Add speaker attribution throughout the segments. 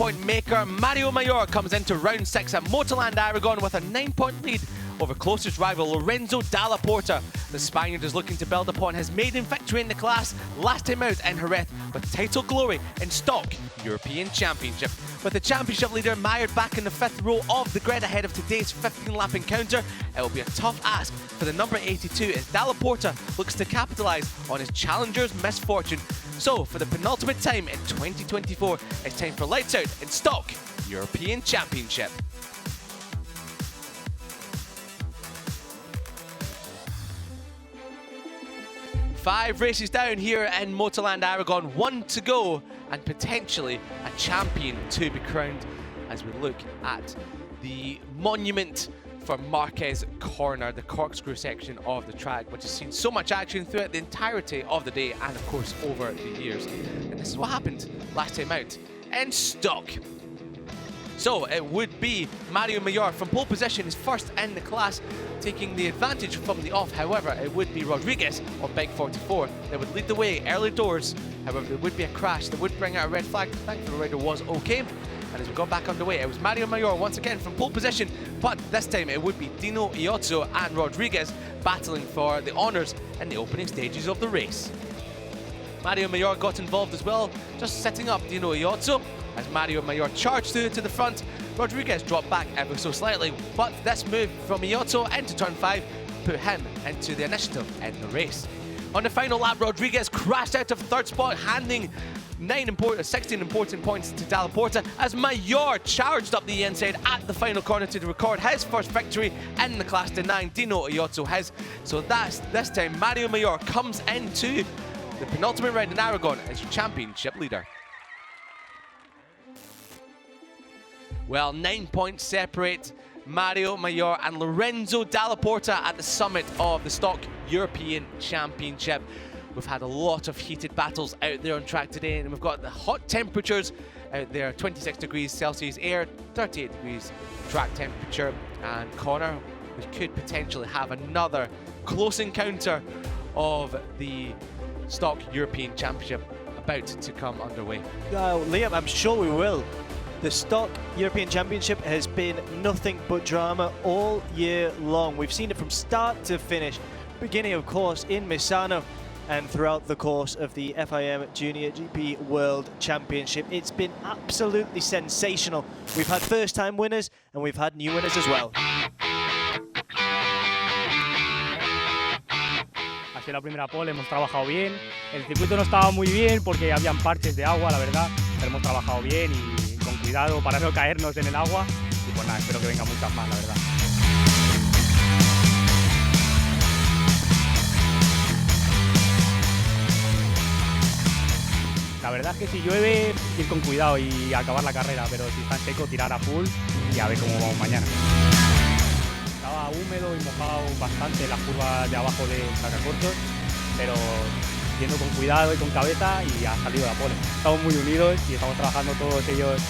Speaker 1: 9-point maker Mario Mayor comes into round 6 at Motorland Aragon with a 9-point lead over closest rival Lorenzo Dalla Porta. The Spaniard is looking to build upon his maiden victory in the class last time out in Jerez with title glory in Stock European Championship. With the championship leader mired back in the 5th row of the grid ahead of today's 15-lap encounter, it will be a tough ask for the number 82 as Dalla Porta looks to capitalise on his challenger's misfortune. So, for the penultimate time in 2024, it's time for lights out in Stock European Championship. Five races down here in Motorland Aragon, 1 to go, and potentially a champion to be crowned as we look at the monument for Marquez Corner, the corkscrew section of the track, which has seen so much action throughout the entirety of the day and of course over the years. And this is what happened last time out in Stock. So it would be Mario Mayor from pole position, his first in the class, taking the advantage from the off. However, it would be Rodriguez on bike 44 that would lead the way early doors. However, there would be a crash that would bring out a red flag. Thankfully, the rider was okay. And as we got back underway, it was Mario Mayor once again from pole position, but this time it would be Dino Iozzo and Rodriguez battling for the honours in the opening stages of the race. Mario Mayor got involved as well, just setting up Dino Iozzo. As Mario Mayor charged through to the front, Rodriguez dropped back ever so slightly, but this move from Iozzo into turn 5 put him into the initiative in the race. On the final lap, Rodriguez crashed out of 3rd spot, handing 16 important points to Dalla Porta as Mayor charged up the inside at the final corner to record his first victory in the class, denying Dino Iozzo his. So this time Mario Mayor comes into the penultimate round in Aragon as your championship leader. Well, 9 points separate Mario Mayor and Lorenzo Dalla Porta at the summit of the Stock European Championship. We've had a lot of heated battles out there on track today, and we've got the hot temperatures out there, 26 degrees Celsius air, 38 degrees track temperature, and Connor, we could potentially have another close encounter of the Stock European Championship about to come underway.
Speaker 2: Liam, I'm sure we will. The Stock European Championship has been nothing but drama all year long. We've seen it from start to finish, beginning of course in Misano and throughout the course of the FIM JuniorGP World Championship. It's been absolutely sensational. We've had first-time winners and we've had new winners as well.
Speaker 3: Ha sido la primera pole, hemos trabajado bien. El circuito no estaba muy bien porque habían parches de agua, la verdad, pero hemos trabajado bien y con cuidado para no caernos en el agua. Y pues nada, espero que vengan muchas más, la verdad. La verdad es que si llueve, ir con cuidado y acabar la carrera, pero si está en seco, tirar a full y a ver cómo vamos mañana. Estaba húmedo y mojado bastante las curvas de abajo de sacacorchos, pero yendo con cuidado y con cabeza y ha salido la pole. Estamos muy unidos y estamos trabajando todos ellos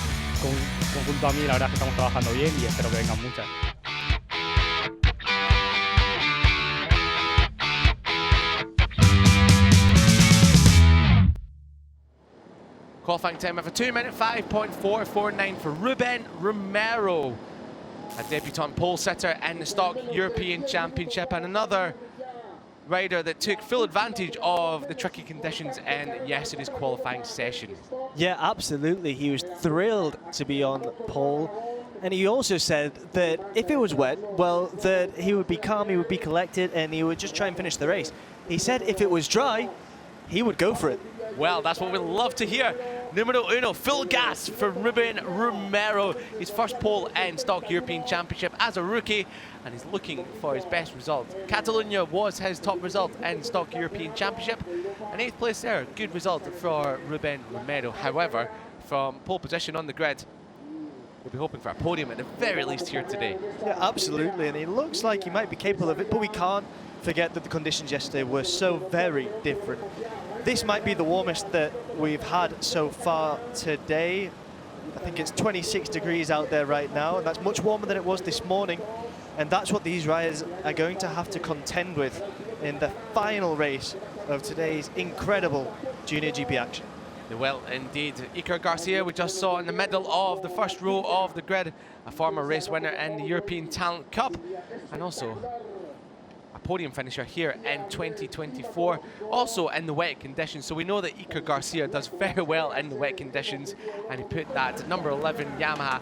Speaker 3: conjunto a mí, la verdad es que estamos trabajando bien y espero que vengan muchas.
Speaker 1: Qualifying time of a 2-minute 5.449 for Ruben Romero, a debutant pole sitter in the Stock European Championship, and another rider that took full advantage of the tricky conditions in yesterday's qualifying session.
Speaker 2: Yeah, absolutely. He was thrilled to be on pole. And he also said that if it was wet, well, that he would be calm, he would be collected, and he would just try and finish the race. He said if it was dry, he would go for it.
Speaker 1: Well, that's what we love to hear. Numero uno, full gas for Ruben Romero. His first pole in Stock European Championship as a rookie, and he's looking for his best result. Catalonia was his top result in Stock European Championship. An 8th place there, good result for Ruben Romero. However, from pole position on the grid, we'll be hoping for a podium at the very least here today.
Speaker 2: Yeah, absolutely, and he looks like he might be capable of it, but we can't forget that the conditions yesterday were so very different. This might be the warmest that we've had so far today. I think it's 26 degrees out there right now, and that's much warmer than it was this morning. And that's what these riders are going to have to contend with in the final race of today's incredible JuniorGP action.
Speaker 1: They will indeed. Iker Garcia, we just saw in the middle of the first row of the grid, a former race winner in the European Talent Cup, and also a podium finisher here in 2024, also in the wet conditions. So we know that Iker Garcia does very well in the wet conditions, and he put that number 11 Yamaha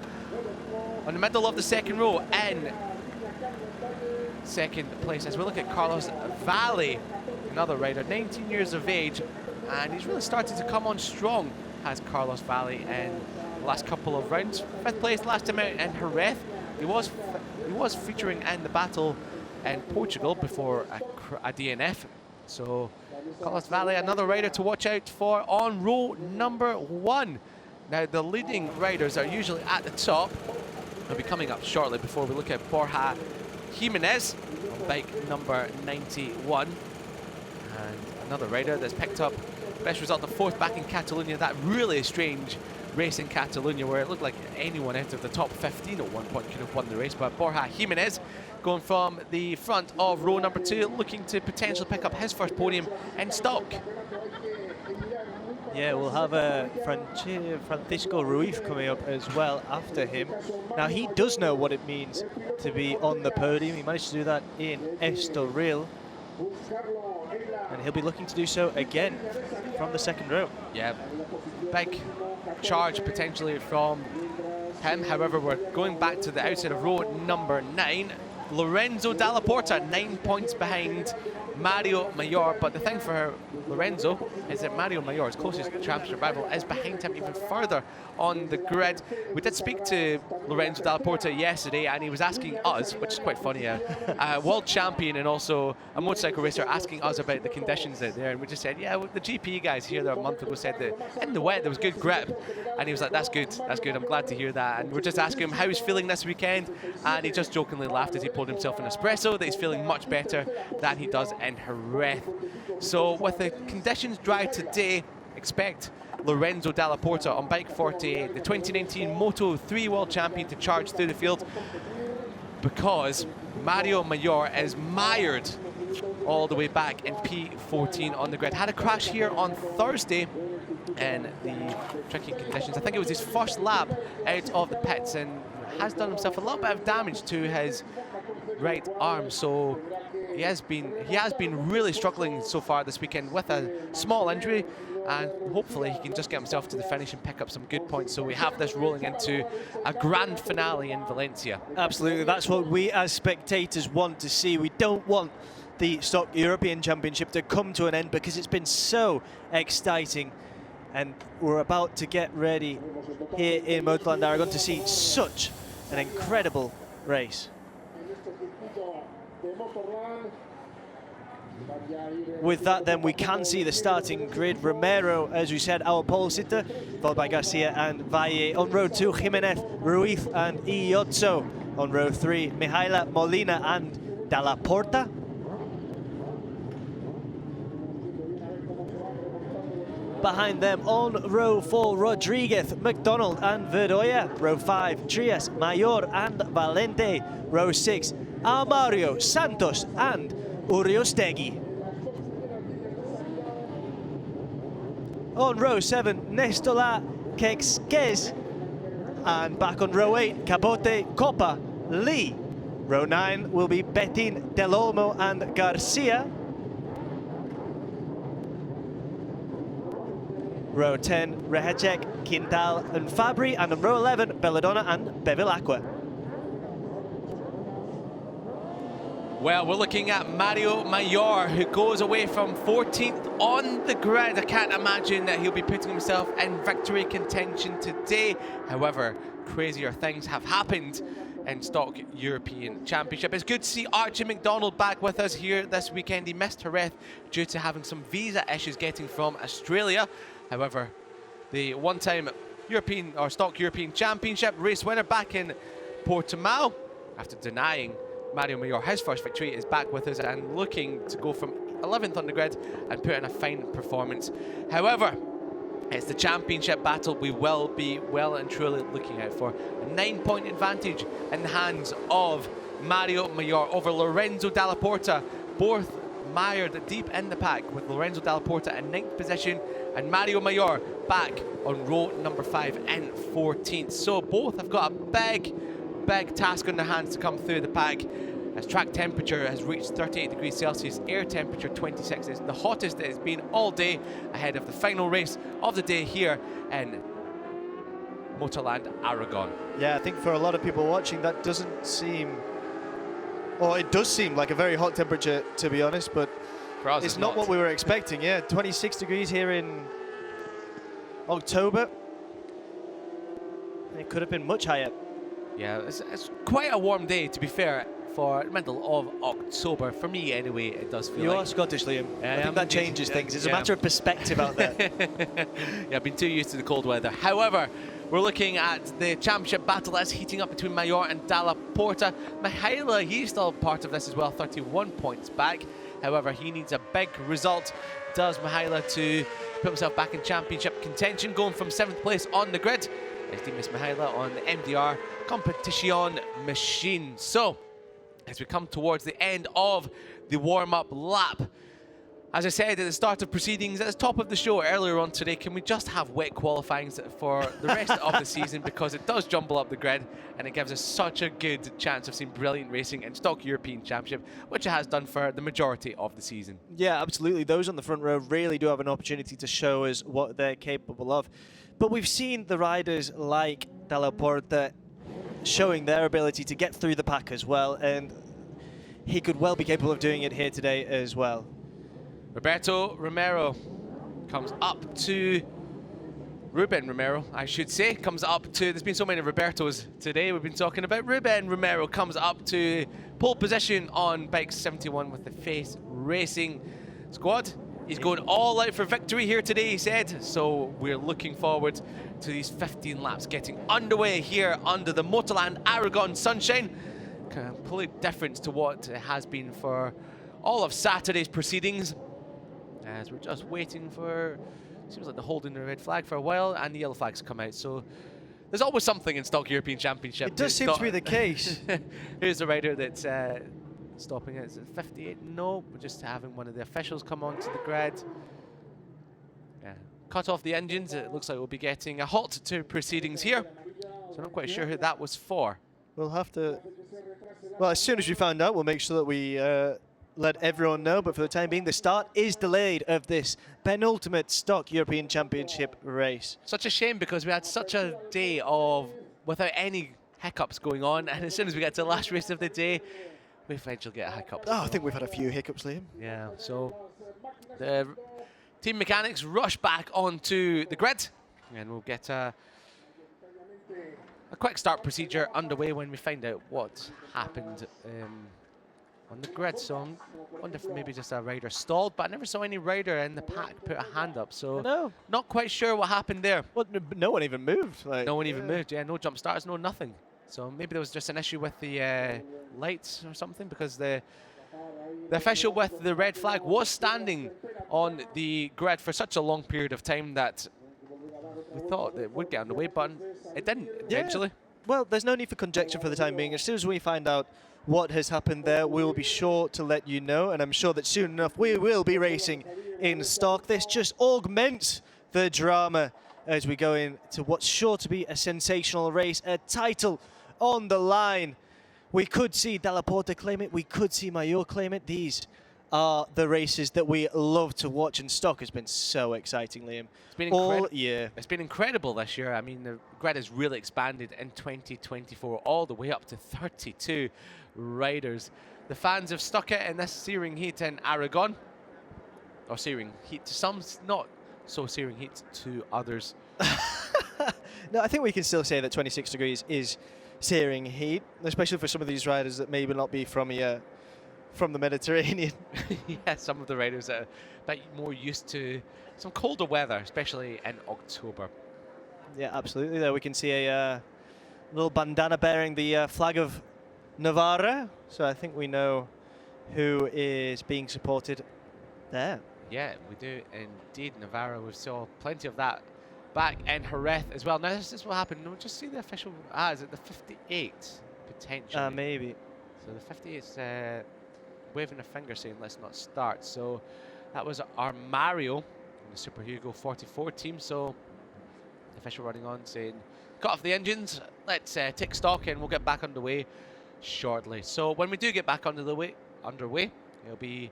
Speaker 1: on the middle of the second row in second place. As we look at Carlos Valle, another rider, 19 years of age, and he's really started to come on strong, has Carlos Valle in the last couple of rounds. 5th place last time out in Jerez. He was featuring in the battle in Portugal before a DNF. So Carlos Valle, another rider to watch out for on row number 1. Now the leading riders are usually at the top. They'll be coming up shortly before we look at Borja Jimenez on bike number 91. And another rider that's picked up best result of 4th back in Catalonia. That really strange race in Catalonia where it looked like anyone out of the top 15 at one point could have won the race. But Borja Jimenez going from the front of row number 2, looking to potentially pick up his first podium in stock.
Speaker 2: Yeah, we'll have Francisco Ruiz coming up as well after him. Now, he does know what it means to be on the podium. He managed to do that in Estoril. And he'll be looking to do so again from the second row.
Speaker 1: Yeah, big charge potentially from him. However, we're going back to the outside of row number 9. Lorenzo Dalla Porta, 9 points behind Mario Mayor, but the thing for Lorenzo is that Mario Mayor, his closest championship rival, is behind him even further on the grid. We did speak to Lorenzo Dalla Porta yesterday, and he was asking us, which is quite funny, a world champion and also a motorcycle racer, asking us about the conditions out there, and we just said, yeah, well, the GP guys here there a month ago said that in the wet there was good grip, and he was like, that's good, I'm glad to hear that. And we're just asking him how he's feeling this weekend, and he just jokingly laughed as he poured himself an espresso that he's feeling much better than he does in Jerez. So with the conditions dry today, expect Lorenzo Dalla Porta on bike 48, the 2019 Moto3 world champion, to charge through the field, because Mario Mayor is mired all the way back in P14 on the grid. Had a crash here on Thursday in the tricky conditions. I think it was his first lap out of the pits, and has done himself a little bit of damage to his right arm. So he has been really struggling so far this weekend with a small injury, and hopefully he can just get himself to the finish and pick up some good points, so we have this rolling into a grand finale in Valencia.
Speaker 2: Absolutely, that's what we as spectators want to see. We don't want the Stock European Championship to come to an end, because it's been so exciting, and we're about to get ready here in Motorland Aragon to see such an incredible race. With that, then, we can see the starting grid. Romero, as we said, our pole sitter, followed by Garcia and Valle. On row 2, Jimenez, Ruiz and Iozzo. On row 3, Mihaela, Molina and Dalla Porta. Behind them, on row 4, Rodriguez, McDonald and Verdoya. Row 5, Trias, Mayor and Valente. Row 6, Amario, Santos and Uriostegui. On row 7, Nestola, Kexquez. And back on row 8, Capote, Copa, Lee. Row 9 will be Betin, Del Olmo and Garcia. Row 10, Rehacek, Quintal and Fabri. And on row 11, Belladonna and Bevilacqua.
Speaker 1: Well, we're looking at Mario Mayor, who goes away from 14th on the grid. I can't imagine that he'll be putting himself in victory contention today. However, crazier things have happened in Stock European Championship. It's good to see Archie McDonald back with us here this weekend. He missed Jerez due to having some visa issues getting from Australia. However, the one-time European or Stock European Championship race winner back in Portimao, after denying Mario Mayor his first victory, is back with us and looking to go from 11th on the grid and put in a fine performance. However, it's the championship battle we will be well and truly looking out for. A 9-point advantage in the hands of Mario Mayor over Lorenzo Dalla Porta, both mired deep in the pack, with Lorenzo Dalla Porta in 9th position and Mario Mayor back on row number 5 and 14th. So both have got a big task on their hands to come through the pack, as track temperature has reached 38 degrees Celsius, air temperature 26. It's the hottest it has been all day ahead of the final race of the day here in Motorland Aragon.
Speaker 2: Yeah, I think for a lot of people watching, that doesn't seem, or it does seem like a very hot temperature, to be honest, but
Speaker 1: For us,
Speaker 2: it's not what we were expecting. Yeah, 26 degrees here in October. It could have been much higher.
Speaker 1: Yeah, it's quite a warm day, to be fair, for the middle of October. For me, anyway, it does feel
Speaker 2: You
Speaker 1: like.
Speaker 2: are Scottish, Liam.
Speaker 1: Yeah,
Speaker 2: I think that changes things. It's a matter of perspective out there.
Speaker 1: Yeah, I've been too used to the cold weather. However, we're looking at the championship battle that's heating up between Mayor and Dalla Porta. Mihaila, he's still part of this as well, 31 points back. However, he needs a big result, does Mihaila, to put himself back in championship contention, going from 7th place on the grid. His team is Mihaila on the MDR competition machine. So, as we come towards the end of the warm-up lap, as I said at the start of proceedings, at the top of the show earlier on today, can we just have wet qualifying for the rest of the season, because it does jumble up the grid and it gives us such a good chance of seeing brilliant racing in Stock European Championship, which it has done for the majority of the season.
Speaker 2: Yeah, absolutely. Those on the front row really do have an opportunity to show us what they're capable of. But we've seen the riders like Dalla Porta showing their ability to get through the pack as well, and he could well be capable of doing it here today as well.
Speaker 1: Roberto Romero comes up to Ruben Romero, I should say, comes up to, there's been so many Robertos today we've been talking about. Ruben Romero comes up to pole position on bike 71 with the Face Racing squad. He's going all out for victory here today, he said, so we're looking forward to these 15 laps getting underway here under the Motorland Aragon sunshine. Complete difference to what it has been for all of Saturday's proceedings, as we're just waiting for, seems like they're holding the red flag for a while and the yellow flags come out, so there's always something in Stock European Championship.
Speaker 2: It does seem to be the case.
Speaker 1: Here's the rider that's stopping it. Is it 58? No, we're just having one of the officials come onto the grid. Yeah. Cut off the engines. It looks like we'll be getting a halt to proceedings here, so I'm not quite sure who that was for.
Speaker 2: We'll have to, well, as soon as we find out, we'll make sure that we let everyone know, but for the time being, the start is delayed of this penultimate Stock European Championship race.
Speaker 1: Such a shame, because we had such a day of without any hiccups going on, and as soon as we get to the last race of the day, we eventually get a hiccup.
Speaker 2: Oh, I think we've had a few hiccups, Liam.
Speaker 1: Yeah, so the team mechanics rush back onto the grid, and we'll get a quick start procedure underway when we find out what happened on the grid. So I wonder if maybe just a rider stalled, but I never saw any rider in the pack put a hand up, so
Speaker 2: No.
Speaker 1: not quite sure what happened there.
Speaker 2: Well, no one even moved. Like,
Speaker 1: No one even moved, yeah, no jump starts, no nothing. So maybe there was just an issue with the lights or something, because the official with the red flag was standing on the grid for such a long period of time that we thought that it would get underway, but it didn't eventually.
Speaker 2: Well, there's no need for conjecture for the time being. As soon as we find out what has happened there, we will be sure to let you know, and I'm sure that soon enough we will be racing in stock. This just augments the drama as we go into what's sure to be a sensational race, a title on the line. We could see Dalla Porta claim it, we could see Mayor claim it. These are the races that we love to watch, and stock has been so exciting, Liam, all year.
Speaker 1: It's been incredible this year. I mean, the grid has really expanded in 2024, all the way up to 32 riders. The fans have stuck it in this searing heat in Aragon, or searing heat to some, not so searing heat to others.
Speaker 2: No, I think we can still say that 26 degrees is searing heat, especially for some of these riders that maybe not be from the Mediterranean.
Speaker 1: Yeah, some of the riders are a bit more used to some colder weather, especially in October.
Speaker 2: Yeah, absolutely. There we can see a little bandana bearing the flag of Navarra. So I think we know who is being supported there.
Speaker 1: Yeah, we do indeed. Navarra, we saw plenty of that back in Jerez as well. Now, this is what happened. We'll just see the official. Is it the 58 potentially?
Speaker 2: Maybe.
Speaker 1: So the 58's waving a finger saying let's not start. So that was our Mario. the Super Hugo 44 team. So official running on saying, cut off the engines, let's take stock and we'll get back underway shortly. So when we do get back underway, it'll be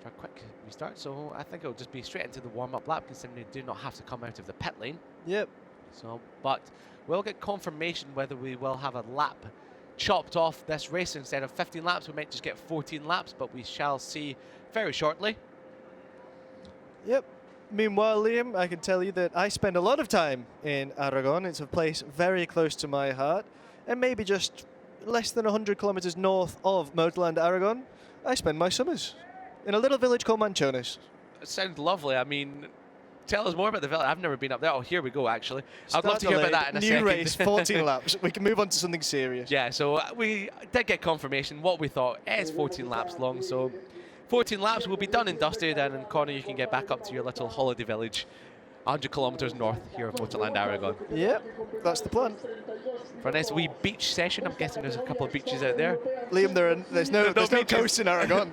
Speaker 1: for a quick restart. So I think it'll just be straight into the warm-up lap, considering we do not have to come out of the pit lane.
Speaker 2: Yep.
Speaker 1: So, but we'll get confirmation whether we will have a lap chopped off this race. Instead of 15 laps, we might just get 14 laps, but we shall see very shortly.
Speaker 2: Yep. Meanwhile, Liam, I can tell you that I spend a lot of time in Aragón. It's a place very close to my heart, and maybe just less than 100 kilometers north of Motorland Aragón, I spend my summers in a little village called Manchones.
Speaker 1: It sounds lovely. I mean, tell us more about the village. I've never been up there. Oh, here we go, actually. I'd love to hear about that in a second.
Speaker 2: New race, 14 laps. We can move on to something serious.
Speaker 1: Yeah, so we did get confirmation. What we thought is 14 laps long, so 14 laps will be done and dusted, and in Connor, you can get back up to your little holiday village 100 kilometers north here of Motorland Aragón.
Speaker 2: Yep, that's the plan.
Speaker 1: For a nice wee beach session. I'm guessing there's a couple of beaches out there.
Speaker 2: Liam, there's no coast in Aragón.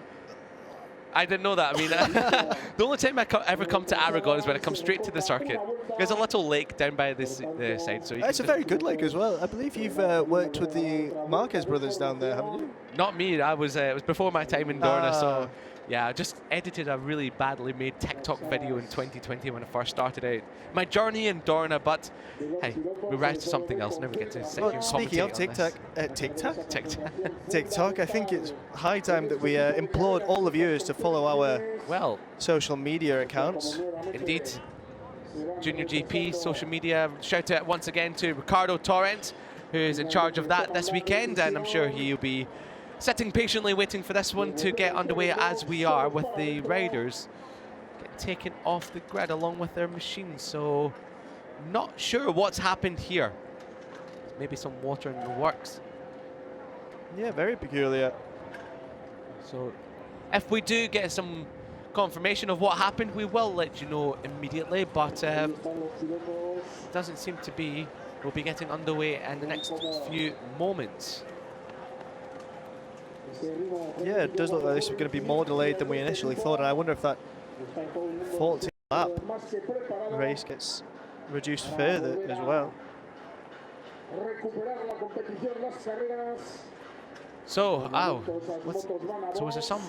Speaker 1: I didn't know that. I mean, the only time I ever come to Aragón is when I come straight to the circuit. There's a little lake down by the side. So
Speaker 2: it's a very good lake as well. I believe you've worked with the Marquez brothers down there, haven't you?
Speaker 1: Not me. It was before my time in Dorna. So yeah, I just edited a really badly made TikTok video in 2020 when I first started out my journey in Dorna. But hey, we rise to something else. Never get to sit here and
Speaker 2: speaking of TikTok, TikTok, I think it's high time that we implored all the viewers to follow our social media accounts.
Speaker 1: Indeed. JuniorGP social media. Shout out once again to Ricardo Torrent, who is in charge of that this weekend, and I'm sure he'll be sitting patiently waiting for this one to get underway, as we are, with the riders getting taken off the grid along with their machines. So not sure what's happened here. Maybe some water in the works.
Speaker 2: Yeah, very peculiar.
Speaker 1: So if we do get some confirmation of what happened, we will let you know immediately, but doesn't seem to be. We'll be getting underway in the next few moments.
Speaker 2: Yeah, it does look like this is going to be more delayed than we initially thought, and I wonder if that 14 lap race gets reduced further as well.
Speaker 1: So, so was there some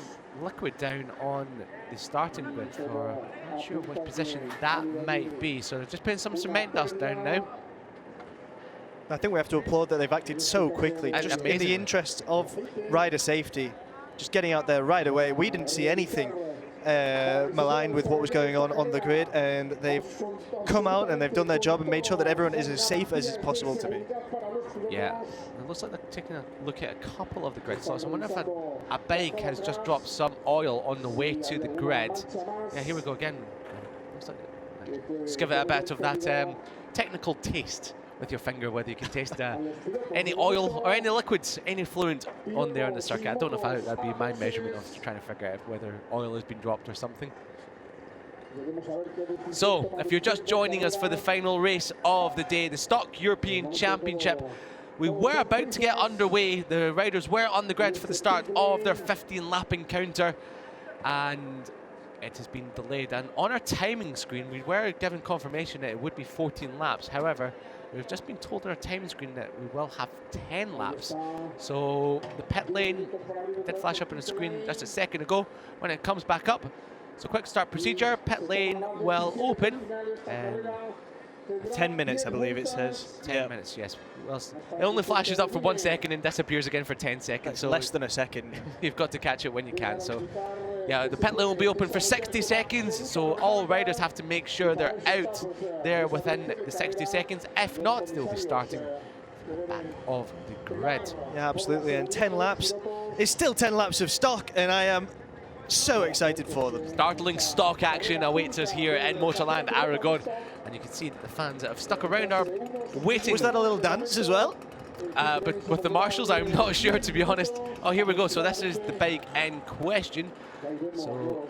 Speaker 1: liquid down on the starting grid for, I'm not sure which position that might be, so they're just putting some cement dust down now.
Speaker 2: I think we have to applaud that they've acted so quickly, just in the interest of rider safety, just getting out there right away. We didn't see anything maligned with what was going on the grid, and they've come out and they've done their job and made sure that everyone is as safe as it's possible to be.
Speaker 1: Yeah, it looks like they're taking a look at a couple of the grid slots. I wonder if a bike has just dropped some oil on the way to the grid. Yeah, here we go again. Looks like just give it a bit of that technical taste with your finger, whether you can taste any oil or any liquids, any fluid on there in the circuit. I don't know if that'd be my measurement of trying to figure out whether oil has been dropped or something. So, if you're just joining us for the final race of the day, the Stock European Championship, we were about to get underway. The riders were on the grid for the start of their 15-lap encounter, and it has been delayed. And on our timing screen, we were given confirmation that it would be 14 laps. However, we've just been told on our timing screen that we will have 10 laps. So the pit lane did flash up on the screen just a second ago. When it comes back up, so quick start procedure, pit lane will open.
Speaker 2: 10 minutes, I believe it says.
Speaker 1: 10 minutes, yes. Well, it only flashes up for 1 second and disappears again for 10 seconds.
Speaker 2: That's
Speaker 1: so
Speaker 2: less than a second.
Speaker 1: You've got to catch it when you can. So yeah, the pit lane will be open for 60 seconds. So all riders have to make sure they're out there within the 60 seconds. If not, they'll be starting from the back of the grid.
Speaker 2: Yeah, absolutely. And 10 laps is still 10 laps of stock, and I am so excited for them.
Speaker 1: Startling stock action awaits us here in Motorland Aragón, and you can see that the fans that have stuck around are waiting.
Speaker 2: Was that a little dance as well?
Speaker 1: But with the marshals, I'm not sure, to be honest. Oh, here we go. So this is the bike in question. So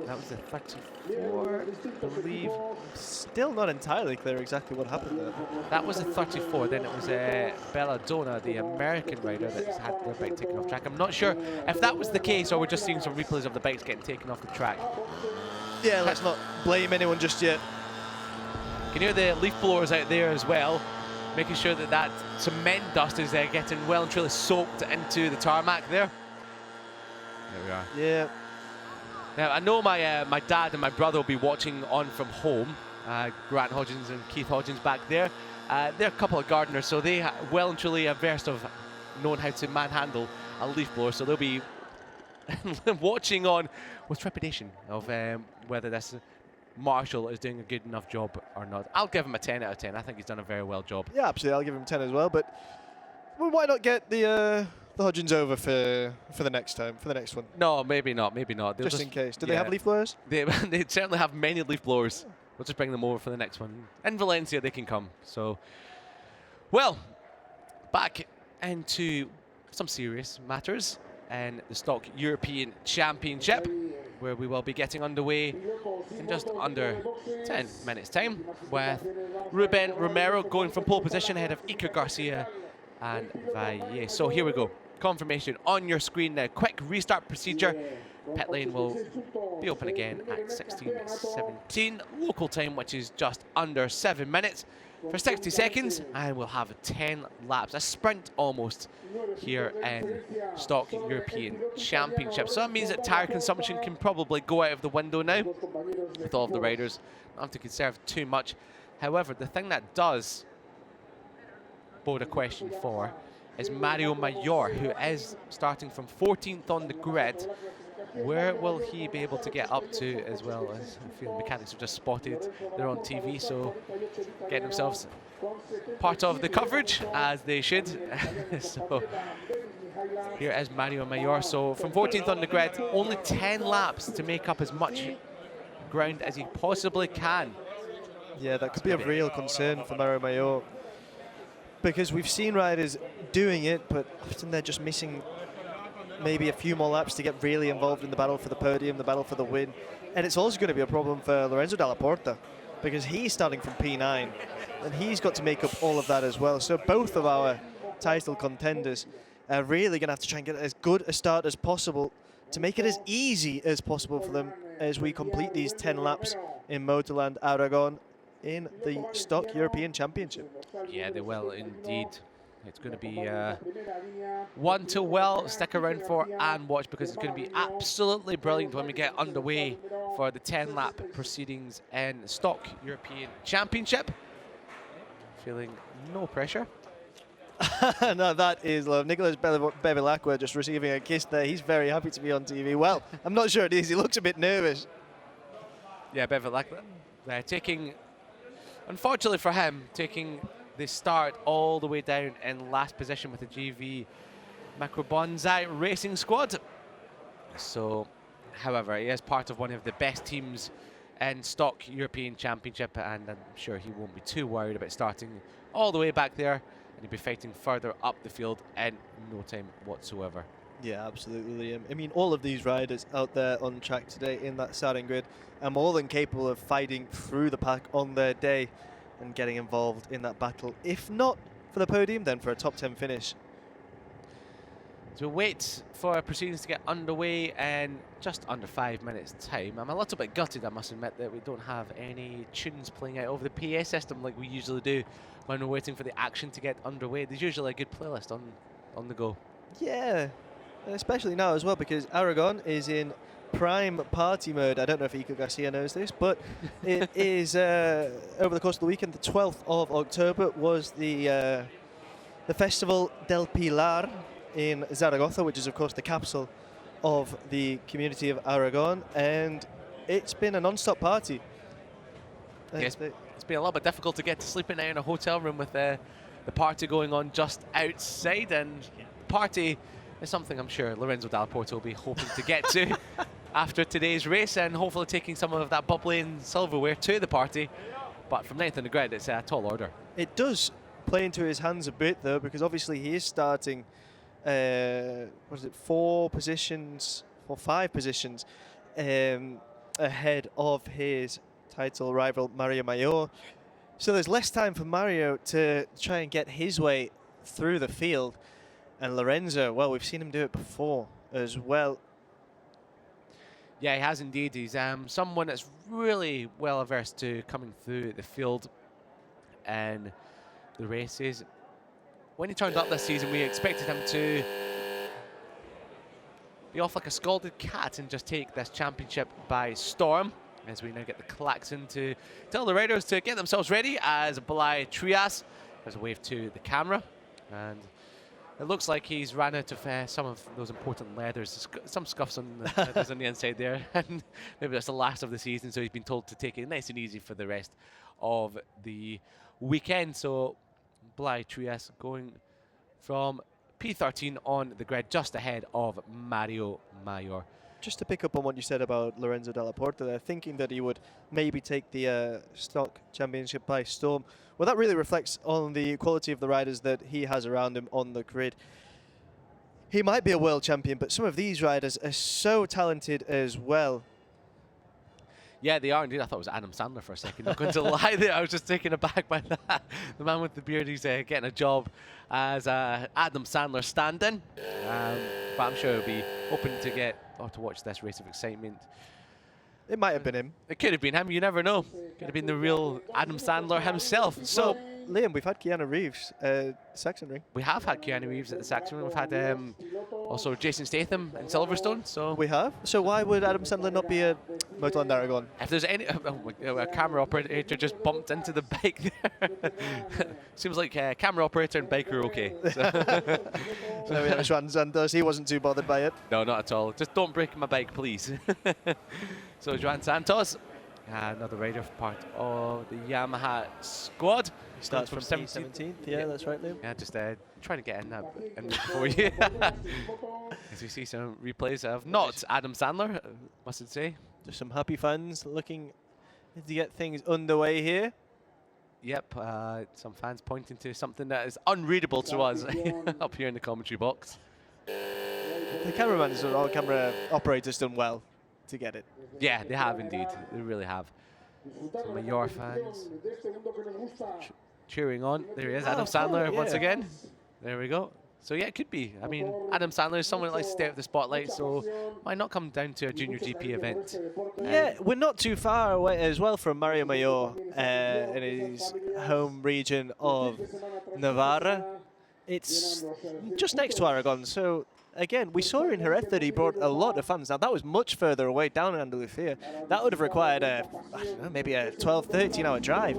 Speaker 1: that was the 34, I believe.
Speaker 2: Still not entirely clear exactly what happened there.
Speaker 1: That was the 34. Then it was Belladonna, the American rider, that's had their bike taken off track. I'm not sure if that was the case or we're just seeing some replays of the bikes getting taken off the track.
Speaker 2: Yeah, let's not blame anyone just yet.
Speaker 1: You can hear the leaf blowers out there as well, making sure that that cement dust is getting well and truly soaked into the tarmac there. There we are.
Speaker 2: Yeah.
Speaker 1: Now, I know my dad and my brother will be watching on from home. Grant Hodgins and Keith Hodgins back there. They're a couple of gardeners, so they well and truly versed of knowing how to manhandle a leaf blower, so they'll be watching on with trepidation of whether this Marshall is doing a good enough job or not. I'll give him a 10 out of 10. I think he's done a very well job.
Speaker 2: Yeah, absolutely. I'll give him 10 as well. But well, why not get the Hodgins over for the next time, for the next one?
Speaker 1: No, maybe not. Maybe not.
Speaker 2: Just in case. Do they have leaf blowers?
Speaker 1: They certainly have many leaf blowers. We'll just bring them over for the next one. In Valencia, they can come. So, well, back into some serious matters and the Stock European Championship, where we will be getting underway in just under 10 minutes' time, with Ruben Romero going from pole position ahead of Iker Garcia and Valle. So here we go. Confirmation on your screen now. Quick restart procedure. Pit lane will be open again at 16:17 local time, which is just under 7 minutes for 60 seconds, and we'll have 10 laps, a sprint almost, here in Stock European Championship. So that means that tyre consumption can probably go out of the window now with all of the riders. Not have to conserve too much. However, the thing that does bode a question for is Mario Mayor, who is starting from 14th on the grid. Where will he be able to get up to, as well as I feel the mechanics have just spotted they're on TV, so getting themselves part of the coverage, as they should. So here is Mario Mayor. So from 14th on the grid, only 10 laps to make up as much ground as he possibly can.
Speaker 2: Yeah, that could be a real concern for Mario Mayor, because we've seen riders doing it, but often they're just missing maybe a few more laps to get really involved in the battle for the podium, the battle for the win. And it's also going to be a problem for Lorenzo Dalla Porta, because he's starting from P9 and he's got to make up all of that as well. So both of our title contenders are really going to have to try and get as good a start as possible to make it as easy as possible for them as we complete these 10 laps in Motorland Aragon in the Stock European Championship.
Speaker 1: Yeah, they will indeed. It's going to be one to well stick around for and watch, because it's going to be absolutely brilliant when we get underway for the 10-lap proceedings in Stock European Championship. Feeling no pressure.
Speaker 2: No, that is love. Nicolas Bevilacqua just receiving a kiss there. He's very happy to be on TV. Well, I'm not sure it is. He looks a bit nervous. Yeah,
Speaker 1: Bevilacqua taking, unfortunately for him, taking the start all the way down in last position with the GV Macrobonzai Racing Squad. So, however, he is part of one of the best teams in Stock European Championship, and I'm sure he won't be too worried about starting all the way back there, and he'll be fighting further up the field in no time whatsoever.
Speaker 2: Yeah, absolutely, Liam. I mean, all of these riders out there on track today in that starting grid are more than capable of fighting through the pack on their day and getting involved in that battle. If not for the podium, then for a top 10 finish.
Speaker 1: So we'll wait for proceedings to get underway in just under 5 minutes' time. I'm a little bit gutted, I must admit, that we don't have any tunes playing out over the PA system like we usually do when we're waiting for the action to get underway. There's usually a good playlist on the go.
Speaker 2: Yeah, especially now as well, because Aragon is in prime party mode. I don't know if Iker Garcia knows this, but it is over the course of the weekend. The 12th of October was the Festival del Pilar in Zaragoza, which is of course the capital of the community of Aragon, and it's been a non-stop party.
Speaker 1: Yes, it's been a little bit difficult to get to sleep in a hotel room with the party going on just outside, and the party is something I'm sure Lorenzo Dalla Porta will be hoping to get to after today's race, and hopefully taking some of that bubbly and silverware to the party. But from 9th on the grid, it's a tall order. It
Speaker 2: does play into his hands a bit, though, because obviously he is starting, what is it, 5 positions ahead of his title rival Mario Mayor. So there's less time for Mario to try and get his way through the field. And Lorenzo, well, we've seen him do it before as well.
Speaker 1: Yeah, he has indeed. He's someone that's really well averse to coming through the field and the races. When he turned up this season, we expected him to be off like a scalded cat and just take this championship by storm. As we now get the klaxon to tell the riders to get themselves ready as Balai Trias has a wave to the camera. And it looks like he's ran out of some of those important leathers. Some scuffs on the leathers on the inside there. And maybe that's the last of the season, so he's been told to take it nice and easy for the rest of the weekend. So Balai Trias going from P13 on the grid, just ahead of Mario Mayor.
Speaker 2: Just to pick up on what you said about Lorenzo Della Porta there, thinking that he would maybe take the stock championship by storm. Well, that really reflects on the quality of the riders that he has around him on the grid. He might be a world champion, but some of these riders are so talented as well.
Speaker 1: Yeah, they are indeed. I thought it was Adam Sandler for a second. Not going to lie there. I was just taken aback by that. The man with the beard, he's getting a job as Adam Sandler stand-in. But I'm sure he'll be hoping to get to watch this race of excitement.
Speaker 2: It might have been him.
Speaker 1: It could have been him. You never know. Could have been the real Adam Sandler himself. So,
Speaker 2: Liam, we've had Keanu Reeves Saxon Ring.
Speaker 1: We have had Keanu Reeves at the Saxon Ring. We've had also Jason Statham in Silverstone. So
Speaker 2: we have. So why would Adam Sandler not be a Motorland Aragon?
Speaker 1: If there's any, a camera operator just bumped into the bike there. Seems like camera operator and bike are okay.
Speaker 2: So we had Juan Santos. He wasn't too bothered by it.
Speaker 1: No, not at all. Just don't break my bike, please. So Juan Santos, another rider part of the Yamaha squad.
Speaker 2: He starts from P17th. Yeah, that's right, Liam.
Speaker 1: Yeah, just trying to get in that in before you. As we see some replays of not Adam Sandler, must say.
Speaker 2: Just some happy fans looking to get things underway here.
Speaker 1: Yep, some fans pointing to something that is unreadable to us up here in the commentary box.
Speaker 2: The cameraman's or camera operator's done well to get it.
Speaker 1: Yeah, they have indeed. They really have. Some of your fans cheering on. There he is, Adam Sandler once again. There we go. So yeah, it could be. I mean, Adam Sandler is someone that likes to stay out of the spotlight, so might not come down to a Junior GP event.
Speaker 2: Yeah, we're not too far away as well from Mario Mayor in his home region of Navarra. It's just next to Aragon, so again, we saw in Jerez that he brought a lot of fans. Now, that was much further away down in Andalusia. That would have required I don't know, maybe a 12, 13-hour drive.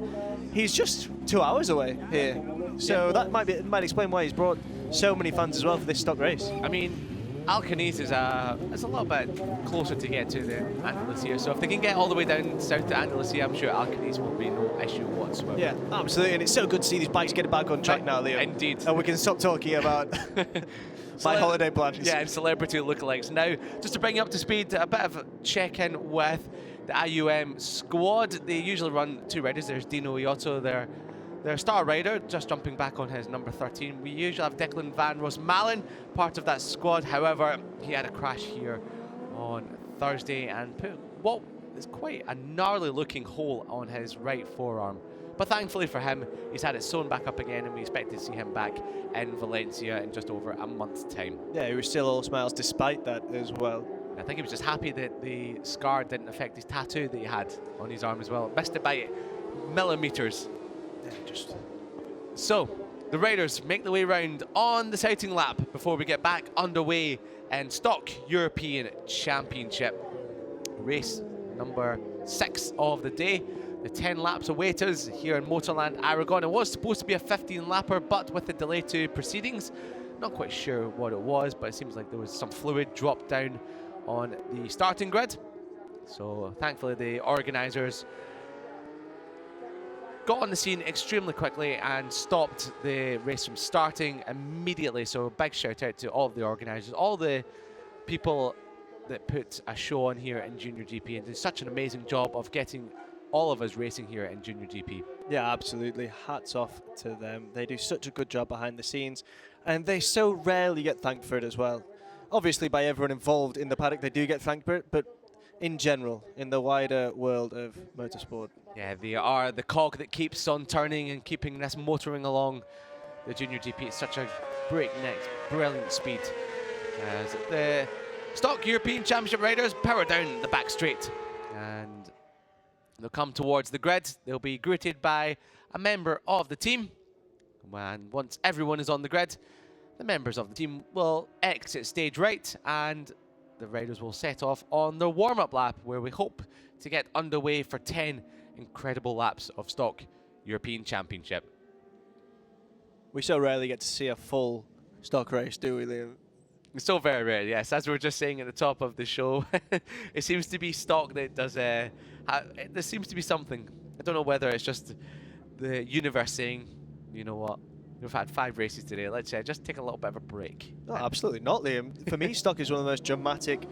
Speaker 2: He's just 2 hours away here. So that might explain why he's brought so many fans as well for this stock race.
Speaker 1: I mean, Alcanis is a little bit closer to get to than Andalusia. So if they can get all the way down south to Andalusia, I'm sure Alcanis will be no issue whatsoever.
Speaker 2: Yeah, absolutely. And it's so good to see these bikes get back on track now, Leo.
Speaker 1: Indeed.
Speaker 2: And we can stop talking about my holiday plans.
Speaker 1: Yeah, and celebrity lookalikes. Now, just to bring you up to speed, a bit of a check-in with the IUM squad. They usually run two riders. There's Dino Iotto, their star rider, just jumping back on his number 13. We usually have Declan Van Rosmalen, part of that squad. However, he had a crash here on Thursday and put what is quite a gnarly-looking hole on his right forearm. But thankfully for him, he's had it sewn back up again, and we expect to see him back in Valencia in just over a month's time. Yeah,
Speaker 2: he was still all smiles despite that as well.
Speaker 1: I think he was just happy that the scar didn't affect his tattoo that he had on his arm as well. Missed it by millimeters. So, the riders make the way round on the sighting lap before we get back underway in Stock European Championship. Race number 6 of the day. The 10 laps await us here in Motorland Aragon. It was supposed to be a 15-lapper, but with the delay to proceedings, not quite sure what it was, but it seems like there was some fluid dropped down on the starting grid. So thankfully the organisers got on the scene extremely quickly and stopped the race from starting immediately. So big shout out to all of the organisers, all the people that put a show on here in Junior GP and did such an amazing job of getting all of us racing here in Junior GP.
Speaker 2: Yeah, absolutely. Hats off to them. They do such a good job behind the scenes, and they so rarely get thanked for it as well. Obviously, by everyone involved in the paddock, they do get thanked for it, but in general, in the wider world of motorsport.
Speaker 1: Yeah, they are the cog that keeps on turning and keeping this motoring along the Junior GP. It's such a breakneck, brilliant speed. As the Stock European Championship riders power down the back straight. And they'll come towards the grid. They'll be greeted by a member of the team. And once everyone is on the grid, the members of the team will exit stage right and the riders will set off on their warm-up lap, where we hope to get underway for 10 incredible laps of Stock European Championship.
Speaker 2: We so rarely get to see a full stock race, do we, Liam?
Speaker 1: It's so very rare, yes. As we were just saying at the top of the show, it seems to be stock that does. There seems to be something. I don't know whether it's just the universe saying, you know what, we've had 5 races today. Let's just take a little bit of a break.
Speaker 2: No, absolutely not, Liam. For me, stock is one of the most dramatic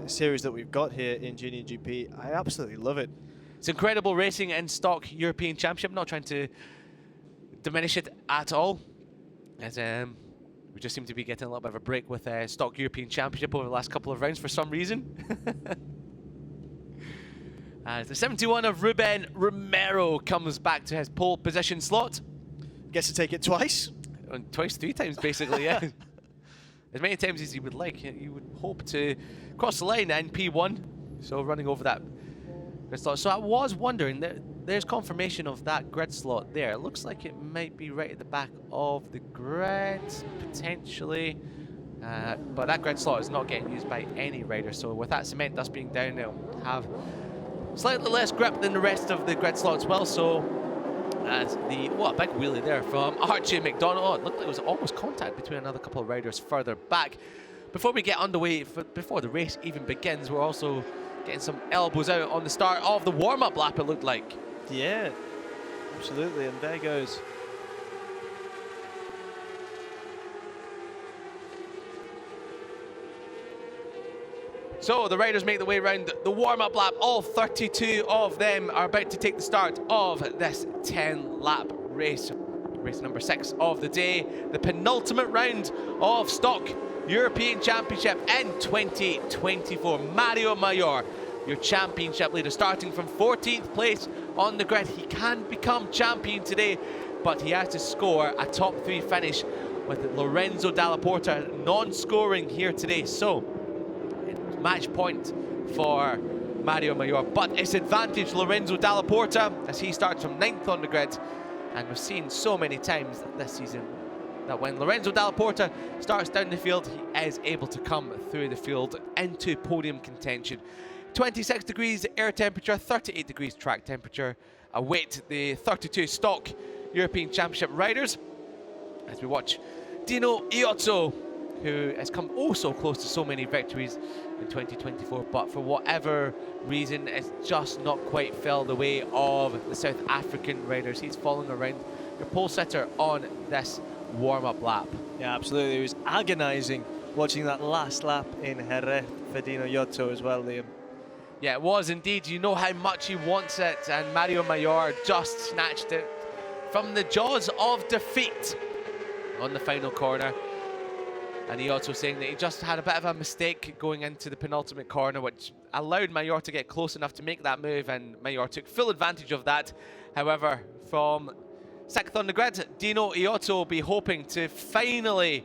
Speaker 2: series that we've got here in JuniorGP. I absolutely love it.
Speaker 1: It's incredible racing in Stock European Championship. Not trying to diminish it at all, as we just seem to be getting a little bit of a break with Stock European Championship over the last couple of rounds for some reason. As the 71 of Ruben Romero comes back to his pole position slot.
Speaker 2: Gets to take it twice.
Speaker 1: Twice, 3 times basically, yeah. As many times as he would like. You would hope to cross the line in P1. So running over that grid slot. So I was wondering, there's confirmation of that grid slot there. It looks like it might be right at the back of the grid, potentially. But that grid slot is not getting used by any rider. So with that cement dust being down, it'll have slightly less grip than the rest of the grid slot as well. So as what a big wheelie there from Archie McDonald. Oh, it looked like it was almost contact between another couple of riders further back. Before we get underway, before the race even begins, we're also getting some elbows out on the start of the warm-up lap, it looked like.
Speaker 2: Yeah, absolutely, and there goes.
Speaker 1: So the riders make their way around the warm-up lap. All 32 of them are about to take the start of this 10-lap race. Race number 6 of the day, the penultimate round of Stock European Championship in 2024. Mario Mayor, your championship leader, starting from 14th place on the grid. He can become champion today, but he has to score a top 3 finish with Lorenzo Dalla Porta non-scoring here today. So match point for Mario Mayor, but it's advantage Lorenzo Dalla Porta as he starts from 9th on the grid. And we've seen so many times this season that when Lorenzo Dalla Porta starts down the field, he is able to come through the field into podium contention. 26 degrees air temperature, 38 degrees track temperature await the 32 Stock European Championship riders as we watch Dino Iozzo, who has come oh so close to so many victories in 2024, but for whatever reason it's just not quite fell the way of the South African riders. He's falling around your pole sitter on this warm-up lap.
Speaker 2: Yeah, absolutely. It was agonising watching that last lap in Jerez for Dino Iozzo as well, Liam.
Speaker 1: Yeah, it was indeed. You know how much he wants it, and Mario Mayor just snatched it from the jaws of defeat on the final corner. And he also saying that he just had a bit of a mistake going into the penultimate corner, which allowed Mayor to get close enough to make that move, and Mayor took full advantage of that. However, from 6th on the grid, Dino Iozzo will be hoping to finally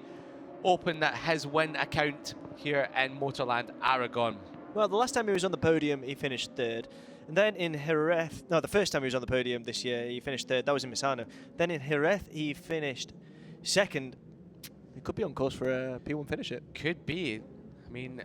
Speaker 1: open his win account here in Motorland Aragon.
Speaker 2: Well, the last time he was on the podium, he finished 3rd. And then in Jerez, no, the first time he was on the podium this year, he finished 3rd. That was in Misano. Then in Jerez, he finished 2nd. He could be on course for a P1 finish it.
Speaker 1: Could be. I mean,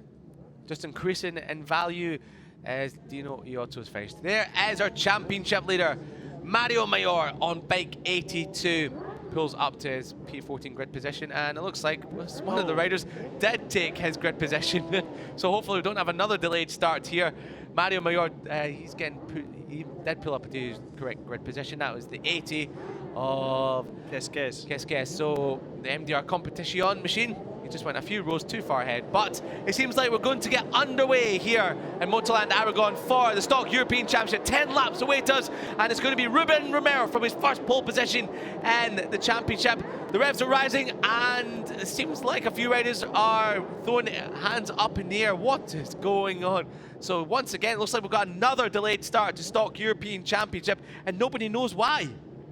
Speaker 1: just increasing in value as Dino Iozzo's finished. There is our championship leader, Mario Mayor on bike 82. Pulls up to his P14 grid position, and it looks like one of the riders did take his grid position. So hopefully we don't have another delayed start here. Mario Mayor, he did pull up to his correct grid position. That was the 80 of Quesques. So the MDR competition machine, he just went a few rows too far ahead. But it seems like we're going to get underway here in Motorland Aragon for the Stock European Championship. 10 laps await us, and it's going to be Ruben Romero from his first pole position in the championship. The revs are rising, and it seems like a few riders are throwing hands up in the air. What is going on? So once again, it looks like we've got another delayed start to Stock European Championship, and nobody knows why.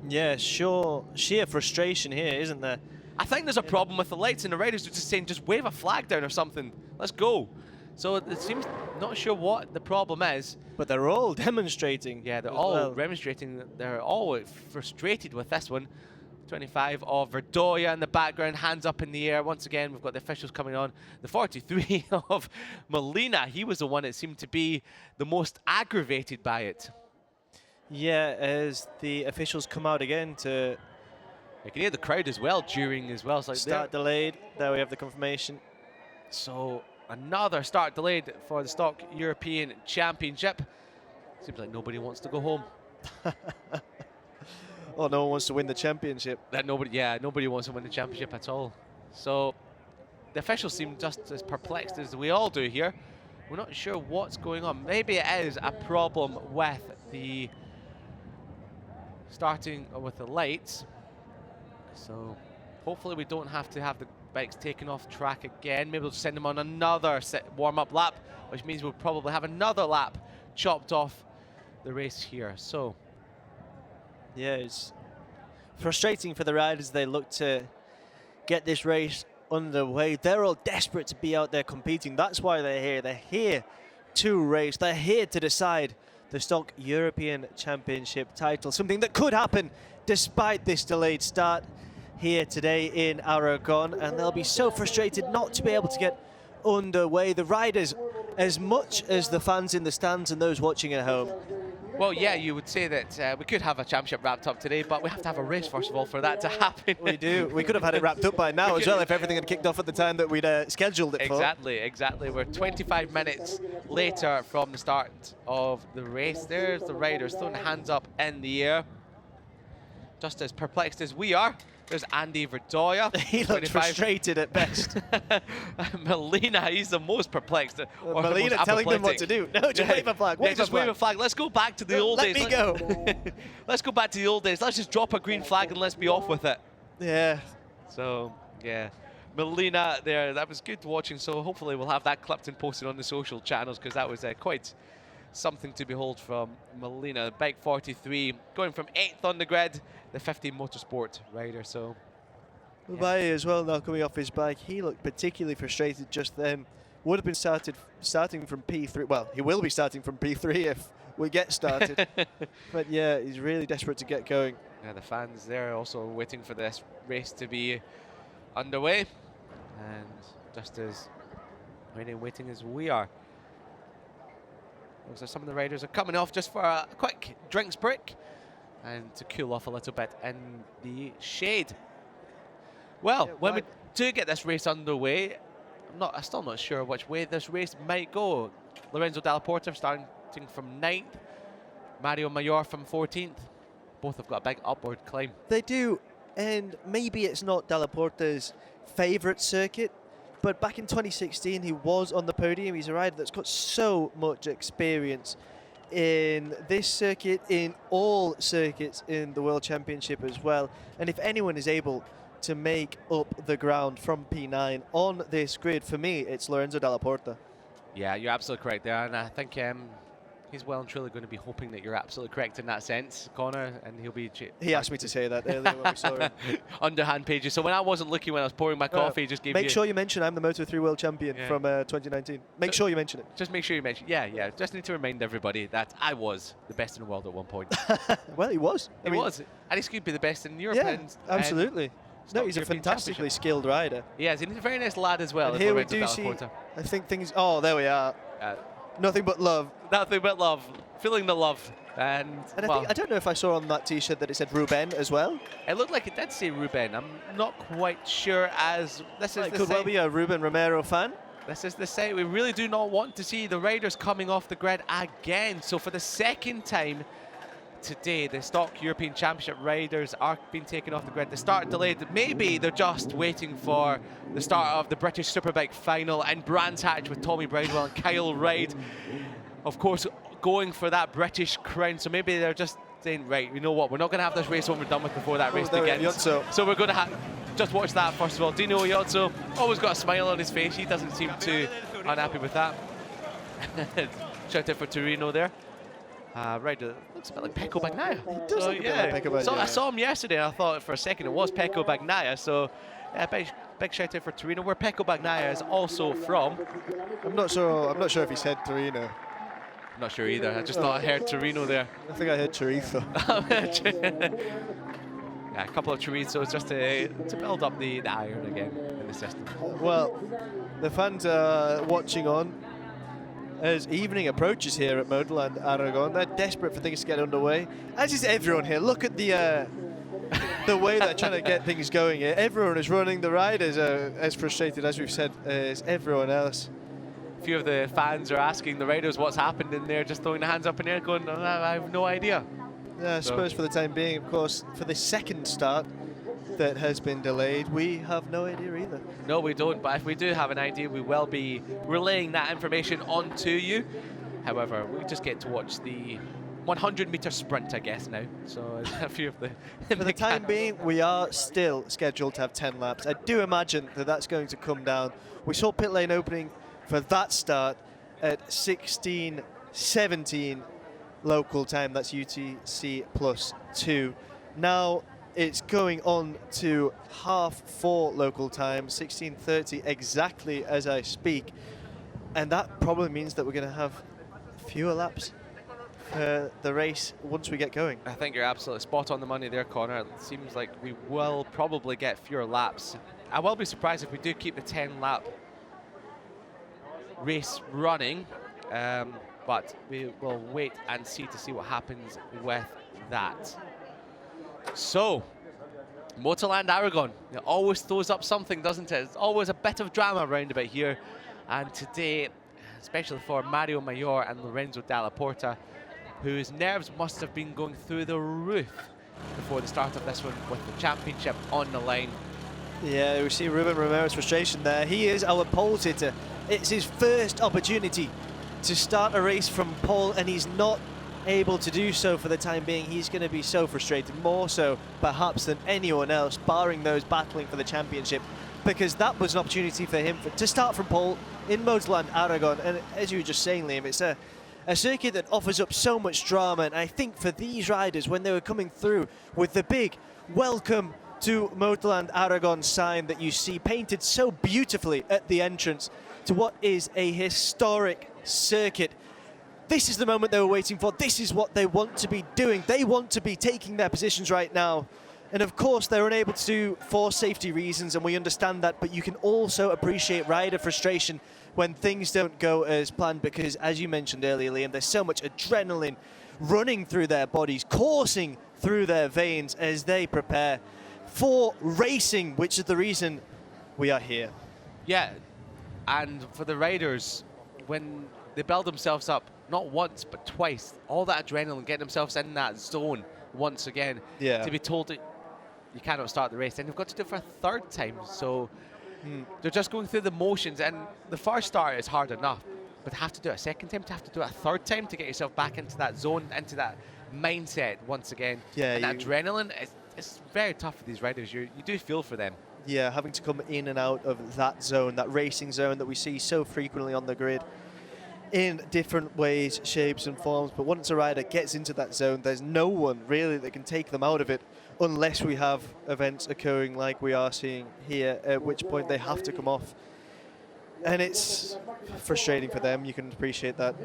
Speaker 2: Yeah, sure. Sheer frustration here, isn't there?
Speaker 1: I think there's a problem with the lights, and the riders are just saying, just wave a flag down or something. Let's go. So it seems not sure what the problem is.
Speaker 2: But they're all demonstrating.
Speaker 1: Yeah, they're
Speaker 2: as
Speaker 1: all
Speaker 2: well.
Speaker 1: demonstrating. They're all frustrated with this one. 25 of Verdoya in the background, hands up in the air. Once again, we've got the officials coming on. The 43 of Molina, he was the one that seemed to be the most aggravated by it.
Speaker 2: Yeah, as the officials come out again to
Speaker 1: You can hear the crowd as well during as well. It's like
Speaker 2: start delayed. There we have the confirmation.
Speaker 1: So another start delayed for the Stock European Championship. Seems like nobody wants to go home.
Speaker 2: Oh, no one wants to win the championship.
Speaker 1: Nobody wants to win the championship at all. So the officials seem just as perplexed as we all do here. We're not sure what's going on. Maybe it is a problem with the starting with the lights. So hopefully we don't have to have the bikes taken off track again. Maybe we'll send them on another warm-up lap, which means we'll probably have another lap chopped off the race here. So
Speaker 2: yeah, it's frustrating for the riders. They look to get this race underway. They're all desperate to be out there competing. That's why they're here. They're here to race. They're here to decide the Stock European Championship title, something that could happen despite this delayed start here today in Aragon, and they'll be so frustrated not to be able to get underway. The riders, as much as the fans in the stands and those watching at home.
Speaker 1: well, yeah, you would say that we could have a championship wrapped up today, but we have to have a race first of all for that to happen.
Speaker 2: We do. We could have had it wrapped up by now as well if everything had kicked off at the time that we'd scheduled it for.
Speaker 1: Exactly. We're 25 minutes later from the start of the race. There's the riders throwing hands up in the air. Just as perplexed as we are. There's Andy Verdoya.
Speaker 2: He looked frustrated at best.
Speaker 1: Molina, he's the most perplexed. or the
Speaker 2: Molina
Speaker 1: most
Speaker 2: telling them what to
Speaker 1: apoplectic.
Speaker 2: do. No, just wave a flag.
Speaker 1: Yeah, just wave a flag. Let's go back to the old days.
Speaker 2: Let me go.
Speaker 1: Let's go back to the old days. Let's just drop a green flag and let's be off with it.
Speaker 2: Yeah.
Speaker 1: So, yeah. Molina there, that was good watching. So hopefully we'll have that clipped and posted on the social channels, because that was quite something to behold from Molina. Bike 43 going from 8th on the grid, the 15 Motorsport rider. So
Speaker 2: yeah. Valle as well now coming off his bike. He looked particularly frustrated just then. Would have been starting from P3. Well, he will be starting from P3 if we get started. But yeah, he's really desperate to get going.
Speaker 1: yeah, the fans there also waiting for this race to be underway, and just as waiting as we are. Looks like some of the riders are coming off just for a quick drinks break and to cool off a little bit in the shade. Well,
Speaker 2: Yeah,
Speaker 1: when we do get this race underway, I'm still not sure which way this race might go. Lorenzo Dalla Porta starting from 9th, Mario Mayor from 14th. Both have got a big upward climb.
Speaker 2: They do, and maybe it's not Dalla Porta's favourite circuit, but back in 2016 he was on the podium. He's a rider that's got so much experience in this circuit, in all circuits in the World Championship as well. And if anyone is able to make up the ground from P9 on this grid, for me it's Lorenzo Dalla Porta.
Speaker 1: Yeah, you're absolutely correct there, and I think he's well and truly going to be hoping that you're absolutely correct in that sense, Connor, and he'll be...
Speaker 2: He asked me to say that earlier when we saw him.
Speaker 1: Underhand pages. So when I wasn't looking, when I was pouring my coffee, he just gave
Speaker 2: Make sure you mention I'm the Moto3 World Champion from 2019. Make sure you mention it.
Speaker 1: Just make sure you mention. Yeah. Just need to remind everybody that I was the best in the world at one point.
Speaker 2: Well, he was.
Speaker 1: He was. And he's going to be the best in Europe.
Speaker 2: Yeah, absolutely. No, he's a
Speaker 1: European
Speaker 2: fantastically skilled rider.
Speaker 1: Yeah, he's a very nice lad as well.
Speaker 2: And here we do see, I think things... Oh, there we are. Nothing but love.
Speaker 1: Nothing but love. Feeling the love. And
Speaker 2: I don't know if I saw on that T-shirt that it said Ruben as well.
Speaker 1: It looked like it did say Ruben. I'm not quite sure, as this is
Speaker 2: it could well be a Ruben Romero fan.
Speaker 1: This is the site. We really do not want to see the riders coming off the grid again. So for the second time today, the Stock European Championship riders are being taken off the grid. The start delayed. Maybe they're just waiting for the start of the British Superbike final in Brands Hatch with Tommy Bridewell and Kyle Ryde, of course, going for that British crown. So maybe they're just saying, right, you know what, we're not going to have this race when we're done with before that race begins. So we're going to just watch that first of all. Dino Iozzo always got a smile on his face. He doesn't seem too unhappy with that. Shout out for Torino there. Rider looks a bit like Pecco Bagnaia.
Speaker 2: He does look a bit like Pecco Bagnaia.
Speaker 1: So I saw him yesterday and I thought for a second it was Pecco Bagnaia. So Yeah, big shout out for Torino, where Pecco Bagnaia is also from.
Speaker 2: I'm not sure if he said Torino.
Speaker 1: I'm not sure either. I just thought I heard Torino there.
Speaker 2: I think I heard chorizo.
Speaker 1: Yeah, a couple of chorizos just to build up the iron again in the system.
Speaker 2: Well, the fans are watching on as evening approaches here at Motorland Aragon. They're desperate for things to get underway, as is everyone here. Look at the way they're trying to get things going here. Everyone is running. The riders are as frustrated, as we've said, as everyone else.
Speaker 1: A few of the fans are asking the riders what's happened in there, just throwing their hands up in the air going, I have no idea.
Speaker 2: Yeah, I suppose for the time being, of course, for the second start that has been delayed, we have no idea either.
Speaker 1: No, we don't, but if we do have an idea, we will be relaying that information on to you. However, we just get to watch the 100-meter sprint, I guess, now. So a few of the...
Speaker 2: For the time being, we are still scheduled to have 10 laps. I do imagine that that's going to come down. We saw pit lane opening for that start at 16:17 local time. That's UTC +2. Now it's going on to 4:30 local time, 16:30 exactly as I speak. And that probably means that we're going to have fewer laps for the race once we get going.
Speaker 1: I think you're absolutely spot on the money there, Connor. It seems like we will probably get fewer laps. I will be surprised if we do keep the 10-lap race running, but we will wait and see to see what happens with that. So, Motorland Aragon, it always throws up something, doesn't it? It's always a bit of drama around about here, and today, especially for Mario Mayor and Lorenzo Dalla Porta, whose nerves must have been going through the roof before the start of this one with the championship on the line.
Speaker 2: Yeah, we see Ruben Romero's frustration there. He is our pole sitter. It's his first opportunity to start a race from pole, and he's not able to do so for the time being. He's going to be so frustrated, more so perhaps than anyone else, barring those battling for the championship, because that was an opportunity for him to start from pole in Motorland Aragon. And as you were just saying, Liam, it's a circuit that offers up so much drama, and I think for these riders, when they were coming through with the big welcome to Motorland Aragon sign that you see painted so beautifully at the entrance to what is a historic circuit, this is the moment they were waiting for. This is what they want to be doing. They want to be taking their positions right now. And of course, they're unable to for safety reasons, and we understand that, but you can also appreciate rider frustration when things don't go as planned, because as you mentioned earlier, Liam, there's so much adrenaline running through their bodies, coursing through their veins as they prepare for racing, which is the reason we are here.
Speaker 1: Yeah, and for the riders, when they build themselves up, not once, but twice, all that adrenaline, getting themselves in that zone once again, to be told that you cannot start the race, and they've got to do it for a third time. So they're just going through the motions, and the first start is hard enough, but to have to do it a second time, to have to do it a third time to get yourself back into that zone, into that mindset once again. Yeah, and that adrenaline, it's very tough for these riders. You do feel for them.
Speaker 2: Yeah, having to come in and out of that zone, that racing zone that we see so frequently on the grid in different ways, shapes and forms. But once a rider gets into that zone, there's no one really that can take them out of it, unless we have events occurring like we are seeing here, at which point they have to come off. And it's frustrating for them, you can appreciate that.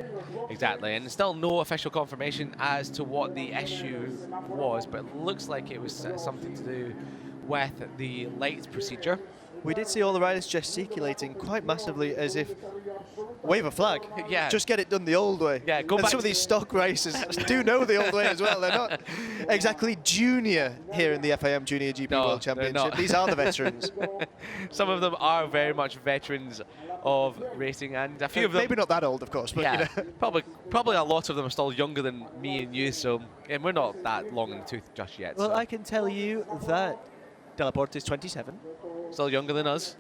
Speaker 1: Exactly, and there's still no official confirmation as to what the issue was, but it looks like it was something to do with the lights procedure.
Speaker 2: We did see all the riders gesticulating quite massively as if, wave a flag.
Speaker 1: Yeah.
Speaker 2: Just get it done the old way.
Speaker 1: Yeah, go
Speaker 2: and
Speaker 1: back.
Speaker 2: Some of these stock racers do know the old way as well. They're not exactly junior here in the FIM JuniorGP World Championship. These are the veterans.
Speaker 1: Some of them are very much veterans of racing, and a few of them...
Speaker 2: Maybe not that old, of course, but
Speaker 1: yeah,
Speaker 2: you know.
Speaker 1: probably a lot of them are still younger than me and you, so and we're not that long in the tooth just yet.
Speaker 2: Well,
Speaker 1: so.
Speaker 2: I can tell you that Dalla Porta is 27.
Speaker 1: Still younger than us.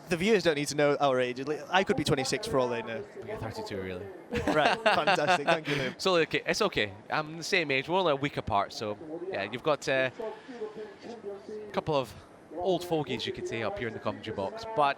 Speaker 2: The viewers don't need to know our age. I could be 26 for all they know.
Speaker 1: You're 32, really.
Speaker 2: Right, fantastic. Thank you, Liam.
Speaker 1: So okay, it's okay. I'm the same age. We're only a week apart, so yeah, you've got a couple of old fogies, you could say, up here in the commentary box. But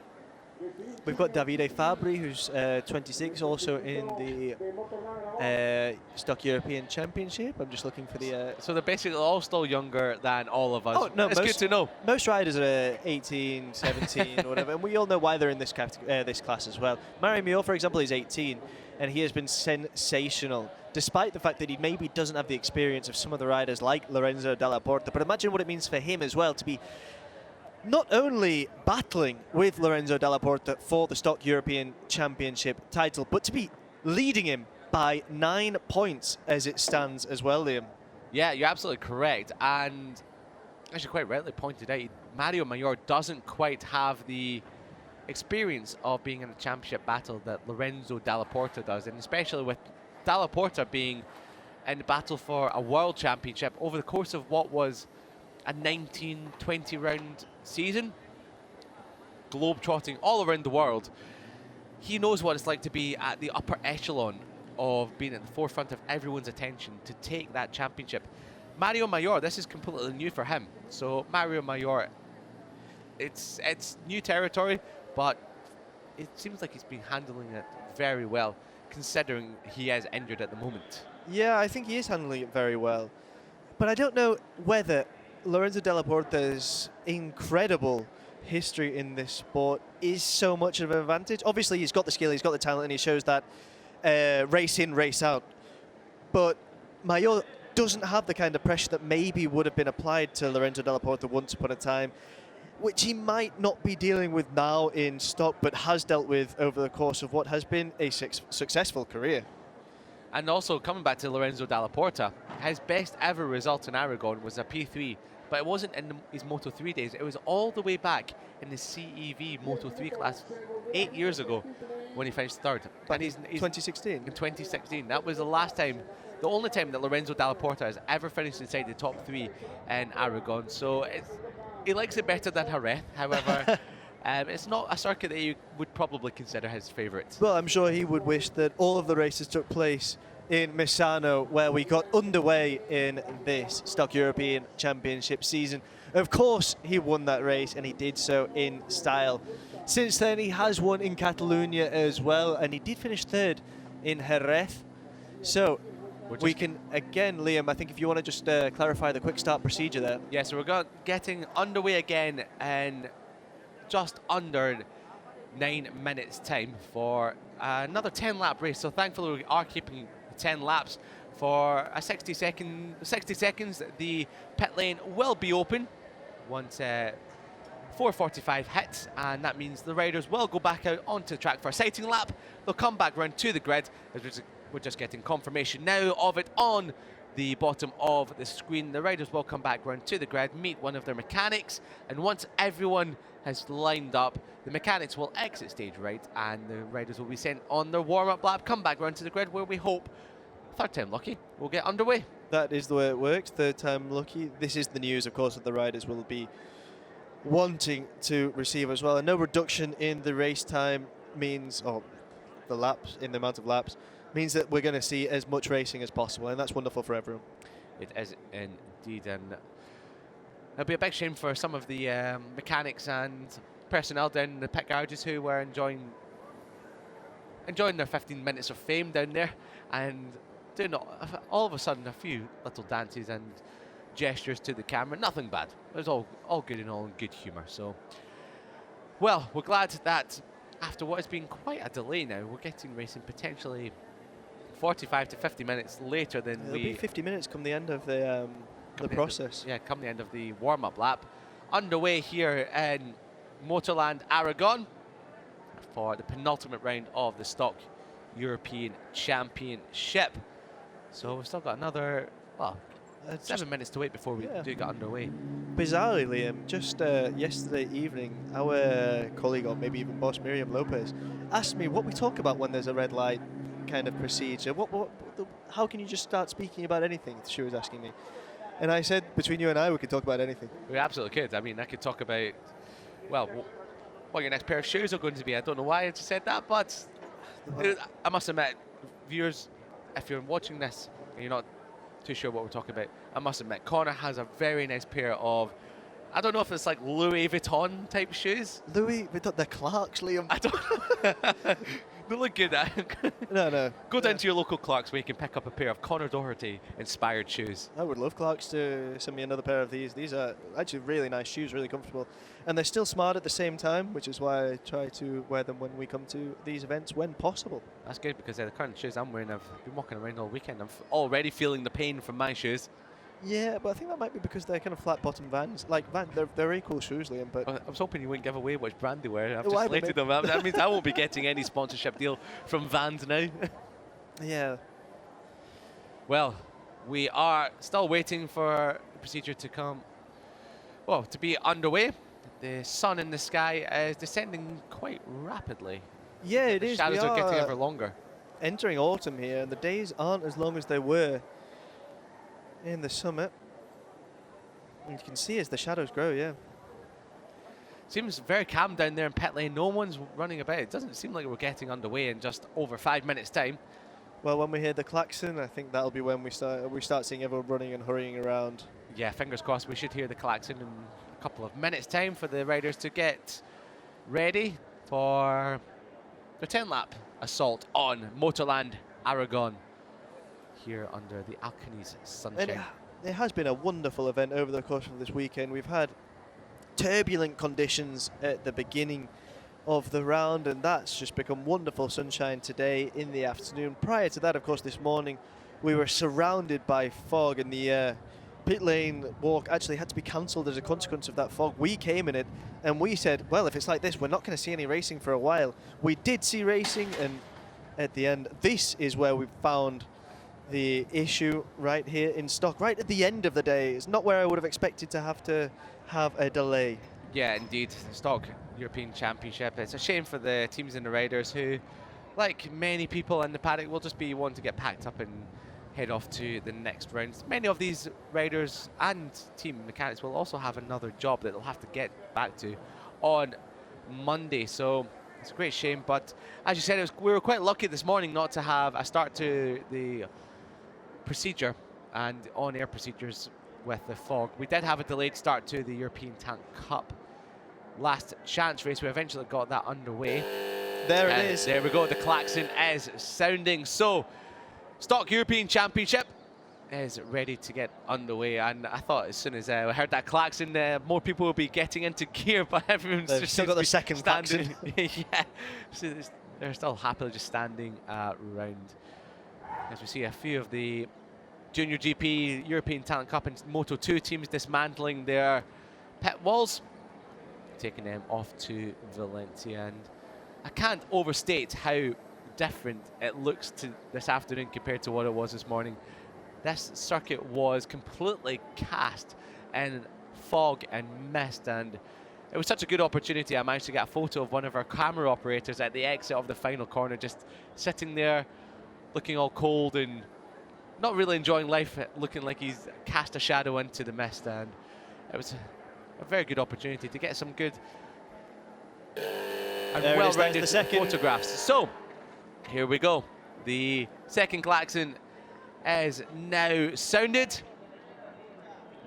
Speaker 2: We've got Davide Fabri, who's 26, also in the Stock European Championship. I'm just looking for the...
Speaker 1: So they're basically all still younger than all of us.
Speaker 2: Oh, no,
Speaker 1: it's good to know.
Speaker 2: Most riders are 18, 17, whatever, and we all know why they're in this class as well. Mario Mio, for example, is 18, and he has been sensational, despite the fact that he maybe doesn't have the experience of some of the riders like Lorenzo Dalla Porta. But imagine what it means for him as well to be not only battling with Lorenzo Dalla Porta for the Stock European Championship title, but to be leading him by 9 points as it stands as well, Liam.
Speaker 1: Yeah, you're absolutely correct. And as you quite rightly pointed out, Mario Mayor doesn't quite have the experience of being in a championship battle that Lorenzo Dalla Porta does, and especially with Dalla Porta being in the battle for a world championship over the course of what was a 19-20 round season, globe-trotting all around the world. He knows what it's like to be at the upper echelon of being at the forefront of everyone's attention to take that championship. Mario Mayor, this is completely new for him. So Mario Mayor, it's new territory, but it seems like he's been handling it very well, considering he is injured at the moment.
Speaker 2: Yeah, I think he is handling it very well. But I don't know whether Lorenzo Dalla Porta's incredible history in this sport is so much of an advantage. Obviously, he's got the skill, he's got the talent, and he shows that race in, race out. But Mayor doesn't have the kind of pressure that maybe would have been applied to Lorenzo Dalla Porta once upon a time, which he might not be dealing with now in stock, but has dealt with over the course of what has been a successful career.
Speaker 1: And also, coming back to Lorenzo Dalla Porta, his best ever result in Aragon was a P3, but it wasn't in his Moto3 days. It was all the way back in the CEV Moto3 class 8 years ago when he finished third.
Speaker 2: And he's 2016?
Speaker 1: In 2016. That was the last time, the only time that Lorenzo Dalla Porta has ever finished inside the top 3 in Aragon. So he likes it better than Jerez, however. It's not a circuit that you would probably consider his favourite.
Speaker 2: Well, I'm sure he would wish that all of the races took place in Misano, where we got underway in this Stock European Championship season. Of course, he won that race, and he did so in style. Since then, he has won in Catalonia as well, and he did finish third in Jerez. So we can, again, Liam, I think if you want to just clarify the quick start procedure there.
Speaker 1: Yeah, so we're getting underway again in just under 9 minutes time for another 10 lap race. So thankfully we are keeping 10 laps for a 60 seconds. The pit lane will be open once 4:45 hits, and that means the riders will go back out onto the track for a sighting lap. They'll come back round to the grid. We're just getting confirmation now of it on the bottom of the screen. The riders will come back round to the grid, meet one of their mechanics, and once everyone has lined up, the mechanics will exit stage right, and the riders will be sent on their warm-up lap, come back round to the grid, where we hope, third time lucky, we'll get underway.
Speaker 2: That is the way it works, third time lucky. This is the news, of course, that the riders will be wanting to receive as well. And no reduction in the race time means, or the laps, in the amount of laps, means that we're going to see as much racing as possible, and that's wonderful for everyone.
Speaker 1: It is indeed, and it'll be a big shame for some of the mechanics and personnel down in the pit garages who were enjoying their 15 minutes of fame down there, and doing all of a sudden a few little dances and gestures to the camera. Nothing bad. It was all good and all in good humour. So, well, we're glad that after what has been quite a delay now, we're getting racing potentially 45 to 50 minutes later than
Speaker 2: It'll be 50 minutes come the end of the process.
Speaker 1: Come the end of the warm-up lap. Underway here in Motorland Aragon for the penultimate round of the Stock European Championship. So we've still got another, 7 minutes to wait before we do get underway.
Speaker 2: Bizarrely, Liam, just yesterday evening, our colleague, or maybe even boss Miriam Lopez, asked me what we talk about when there's a red light kind of procedure. How can you just start speaking about anything? She was asking me. And I said, between you and I, we could talk about anything.
Speaker 1: We absolutely could. I mean, I could talk about, well, what your next pair of shoes are going to be. I don't know why I just said that, but I must admit, viewers, if you're watching this and you're not too sure what we're talking about, I must admit, Connor has a very nice pair of I don't know if it's like Louis Vuitton type shoes.
Speaker 2: Louis Vuitton, the Clarks, Liam.
Speaker 1: I don't. They look good.
Speaker 2: No.
Speaker 1: Go down to your local Clarks where you can pick up a pair of Conor Doherty inspired shoes.
Speaker 2: I would love Clarks to send me another pair of these. These are actually really nice shoes, really comfortable. And they're still smart at the same time, which is why I try to wear them when we come to these events when possible.
Speaker 1: That's good because the current shoes I'm wearing, I've been walking around all weekend. I'm already feeling the pain from my shoes.
Speaker 2: Yeah, but I think that might be because they're kind of flat-bottom Vans. Like, they're very cool shoes, Liam, but...
Speaker 1: I was hoping you wouldn't give away which brand they were. I've
Speaker 2: Why
Speaker 1: just
Speaker 2: would
Speaker 1: slated them. That means I won't be getting any sponsorship deal from Vans now.
Speaker 2: Yeah.
Speaker 1: Well, we are still waiting for the procedure to come, well, to be underway. The sun in the sky is descending quite rapidly.
Speaker 2: Yeah, it
Speaker 1: The
Speaker 2: is.
Speaker 1: shadows
Speaker 2: We
Speaker 1: are getting ever longer.
Speaker 2: entering autumn here, and the days aren't as long as they were in the summer. And you can see as the shadows grow, yeah.
Speaker 1: Seems very calm down there in pit lane. No one's running about. It doesn't seem like we're getting underway in just over 5 minutes' time.
Speaker 2: Well, when we hear the klaxon, I think that'll be when we start seeing everyone running and hurrying around.
Speaker 1: Yeah, fingers crossed we should hear the klaxon in a couple of minutes' time for the riders to get ready for the 10-lap assault on Motorland Aragon here under the Alcanis sunshine.
Speaker 2: And it has been a wonderful event over the course of this weekend. We've had turbulent conditions at the beginning of the round, and that's just become wonderful sunshine today in the afternoon. Prior to that, of course, this morning we were surrounded by fog, and the pit lane walk actually had to be cancelled as a consequence of that fog. We came in it and we said, well, if it's like this, we're not going to see any racing for a while. We did see racing, and at the end, this is where we found the issue right here in Stock, right at the end of the day. It's not where I would have expected to have a delay.
Speaker 1: Yeah, indeed. The Stock European Championship. It's a shame for the teams and the riders who, like many people in the paddock, will just be wanting to get packed up and head off to the next round. Many of these riders and team mechanics will also have another job that they'll have to get back to on Monday. So it's a great shame. But as you said, we were quite lucky this morning not to have a start to the procedure and on-air procedures with the fog. We did have a delayed start to the European Tank Cup last chance race. We eventually got that underway.
Speaker 2: There it is.
Speaker 1: There we go. The klaxon is sounding. So Stock European Championship is ready to get underway, and I thought as soon as I heard that klaxon, more people will be getting into gear, but everyone's
Speaker 2: They've
Speaker 1: just
Speaker 2: still got the second
Speaker 1: standing. Yeah, so they're still happily just standing around. As we see a few of the JuniorGP, European Talent Cup and Moto2 teams dismantling their pit walls, taking them off to Valencia. And I can't overstate how different it looks to this afternoon compared to what it was this morning. This circuit was completely cast in fog and mist, and it was such a good opportunity. I managed to get a photo of one of our camera operators at the exit of the final corner, just sitting there looking all cold and not really enjoying life, looking like he's cast a shadow into the mist. And it was a very good opportunity to get some good and well-rounded photographs. So here we go. The second klaxon is now sounded,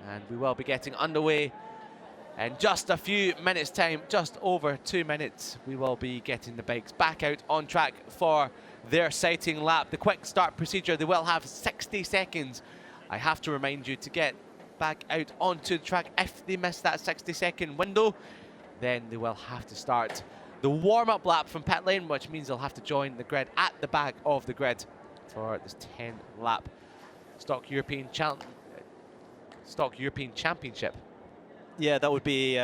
Speaker 1: and we will be getting underway in just a few minutes' time. Just over 2 minutes, we will be getting the bikes back out on track for their sighting lap. The quick start procedure, they will have 60 seconds. I have to remind you to get back out onto the track. If they miss that 60-second window, then they will have to start the warm-up lap from pit lane, which means they'll have to join the grid at the back of the grid for this 10-lap Stock European Championship.
Speaker 2: Yeah, that would be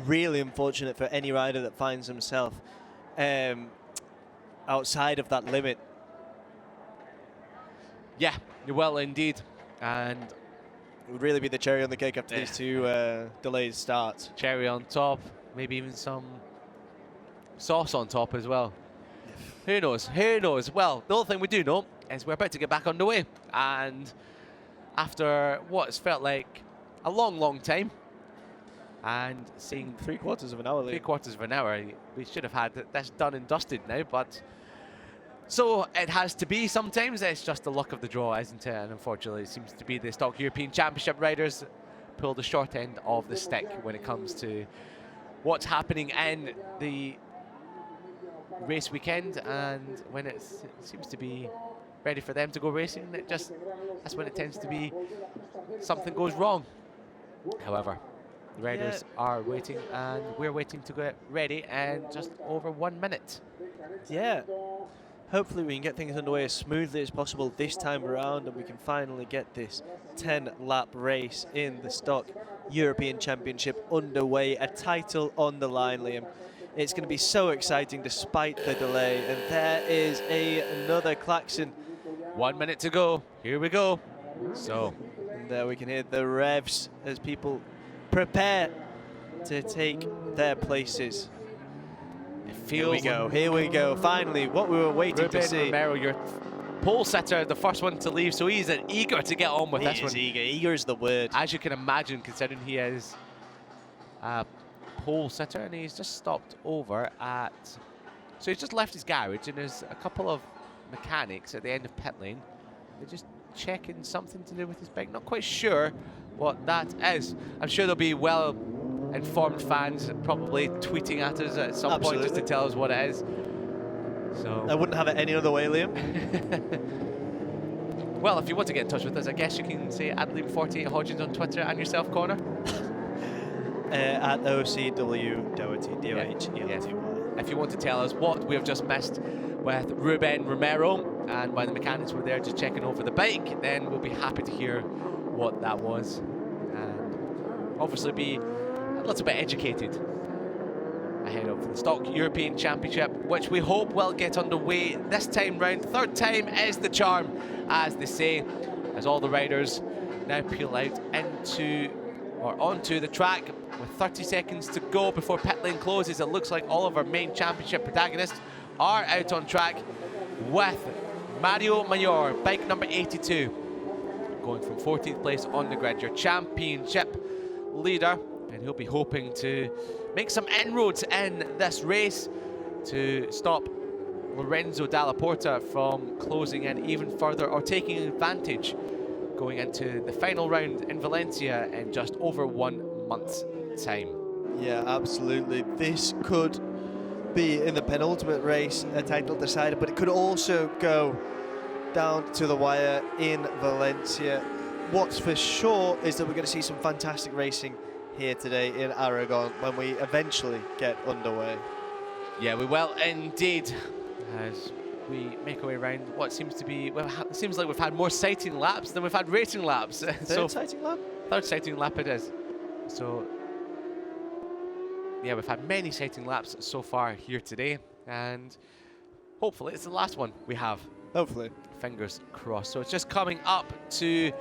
Speaker 2: really unfortunate for any rider that finds himself outside of that limit.
Speaker 1: Yeah, you will indeed. And
Speaker 2: it would really be the cherry on the cake after these two delayed starts.
Speaker 1: Cherry on top, maybe even some sauce on top as well. Who knows? Who knows? Well, the only thing we do know is we're about to get back underway. And after what's felt like a long, long time, and seeing
Speaker 2: 3/4 of an hour,
Speaker 1: 3/4 of an hour, we should have had this done and dusted now, but so it has to be sometimes. It's just the luck of the draw, isn't it? And unfortunately, it seems to be the Stock European Championship riders pull the short end of the stick when it comes to what's happening in the race weekend, and when it seems to be ready for them to go racing, that's when it tends to be something goes wrong. However, the riders are waiting, and we're waiting to get ready in just over 1 minute.
Speaker 2: Yeah. Hopefully we can get things underway as smoothly as possible this time around, and we can finally get this 10-lap race in the Stock European Championship underway. A title on the line, Liam. It's going to be so exciting despite the delay. And there is another klaxon.
Speaker 1: 1 minute to go. Here we go. So,
Speaker 2: and there we can hear the revs as people prepare to take their places. Here we go. Finally, what we were waiting to see.
Speaker 1: Romero, your pole setter, the first one to leave, so he's eager to get on with this one.
Speaker 2: Eager is the word.
Speaker 1: As you can imagine, considering he is a pole setter, and he's just stopped over at... So he's just left his garage, and there's a couple of mechanics at the end of pit lane. They're just checking something to do with his bike. Not quite sure what that is. I'm sure there'll be well-informed fans probably tweeting at us at some point just to tell us what it is. So
Speaker 2: I wouldn't have it any other way, Liam.
Speaker 1: Well, if you want to get in touch with us, I guess you can say at Liam48 Hodgins on Twitter, and yourself, Connor.
Speaker 2: At OCW Doherty, D-O-H-E-L-T-Y.
Speaker 1: If you want to tell us what we have just missed with Ruben Romero, and when the mechanics were there just checking over the bike, then we'll be happy to hear what that was, and obviously be a little bit educated ahead of the Stock European Championship, which we hope will get underway this time round. Third time is the charm, as they say, as all the riders now peel out onto the track with 30 seconds to go before pit lane closes. It looks like all of our main championship protagonists are out on track, with Mario Mayor, bike number 82, going from 14th place on the grid, your championship leader, and he'll be hoping to make some inroads in this race to stop Lorenzo Dalla Porta from closing in even further or taking advantage going into the final round in Valencia in just over 1 month's time.
Speaker 2: Yeah, absolutely. This could be in the penultimate race a title decider, but it could also go down to the wire in Valencia. What's for sure is that we're going to see some fantastic racing here today in Aragon when we eventually get underway.
Speaker 1: Yeah, we will indeed, as we make our way around what seems to be, well, it seems like we've had more sighting laps than we've had racing laps.
Speaker 2: Third sighting lap?
Speaker 1: Third sighting lap it is. So, yeah, we've had many sighting laps so far here today, and hopefully it's the last one we have.
Speaker 2: Hopefully.
Speaker 1: Fingers crossed. So it's just coming up to,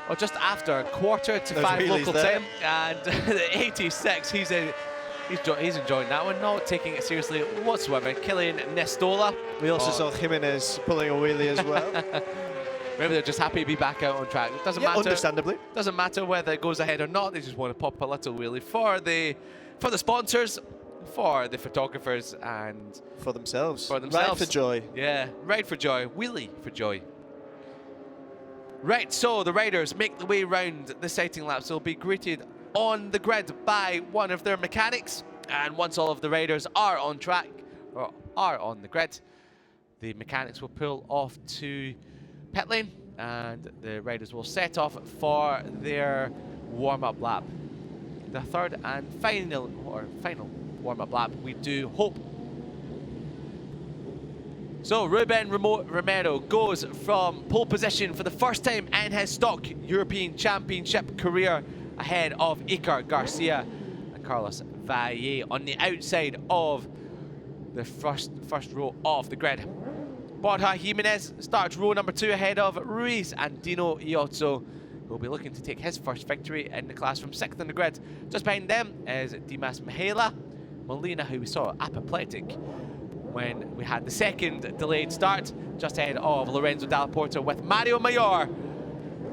Speaker 1: or just after 4:45 local time, and the 86, he's enjoying that one, not taking it seriously whatsoever. Kilian Nestola.
Speaker 2: We also saw Jimenez pulling a wheelie as well.
Speaker 1: Maybe they're just happy to be back out on track. It doesn't matter.
Speaker 2: Understandably.
Speaker 1: Doesn't matter whether it goes ahead or not. They just want to pop a little wheelie for the sponsors, for the photographers, and
Speaker 2: for themselves.
Speaker 1: Ride
Speaker 2: for joy.
Speaker 1: Yeah, ride for joy. Wheelie for joy. Right, so the riders make the way round the sighting laps. They'll be greeted on the grid by one of their mechanics, and once all of the riders are on track or are on the grid, the mechanics will pull off to pit lane, and the riders will set off for their warm-up lap. The third and final warm-up lap, we do hope. So Ruben Romero goes from pole position for the first time in his Stock European Championship career, ahead of Iker Garcia and Carlos Valle on the outside of the first row of the grid. Borja Jimenez starts row number 2 ahead of Ruiz and Dino Iozzo, who will be looking to take his first victory in the class from 6th on the grid. Just behind them is Dimas Mihela, Molina, who we saw apoplectic when we had the second delayed start, just ahead of Lorenzo Dalla Porta, with Mario Mayor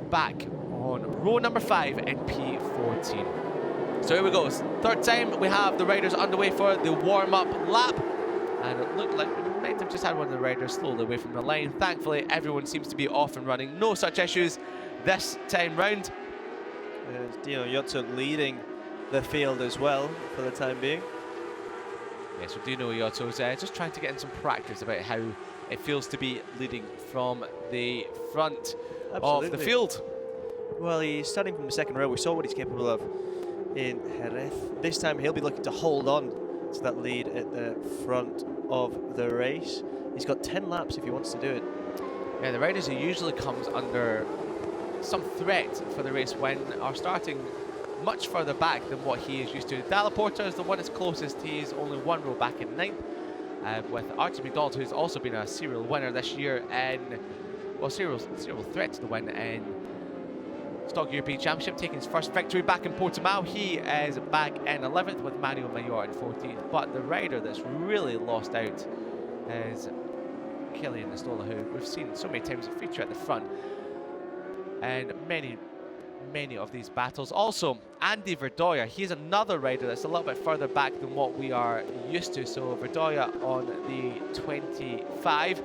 Speaker 1: back on row number 5 in P14. So here we go. Third time we have the riders underway for the warm-up lap, and it looked like we might have just had one of the riders slowly away from the line. Thankfully, everyone seems to be off and running. No such issues this time round.
Speaker 2: Dino Iotto leading the field as well for the time being.
Speaker 1: Yeah, so Dino Iotto is just trying to get in some practice about how it feels to be leading from the front of the field.
Speaker 2: Well, he's starting from the second row. We saw what he's capable of in Jerez. This time he'll be looking to hold on to that lead at the front of the race. He's got 10 laps if he wants to do it.
Speaker 1: Yeah, the riders who usually comes under some threat for the race when are starting much further back than what he is used to. Dalla Porta is the one that's closest. He's only one row back in 9th, with Archie McDonald, who's also been a serial winner this year, and well, serial threat to the win in Stock European Championship, taking his first victory back in Portimao. He is back in 11th with Mario Mayor in 14th, but the rider that's really lost out is Kilian Nistola, who we've seen so many times feature at the front and many of these battles. Also, Andy Verdoya, he's another rider that's a little bit further back than what we are used to. So Verdoya on the 25,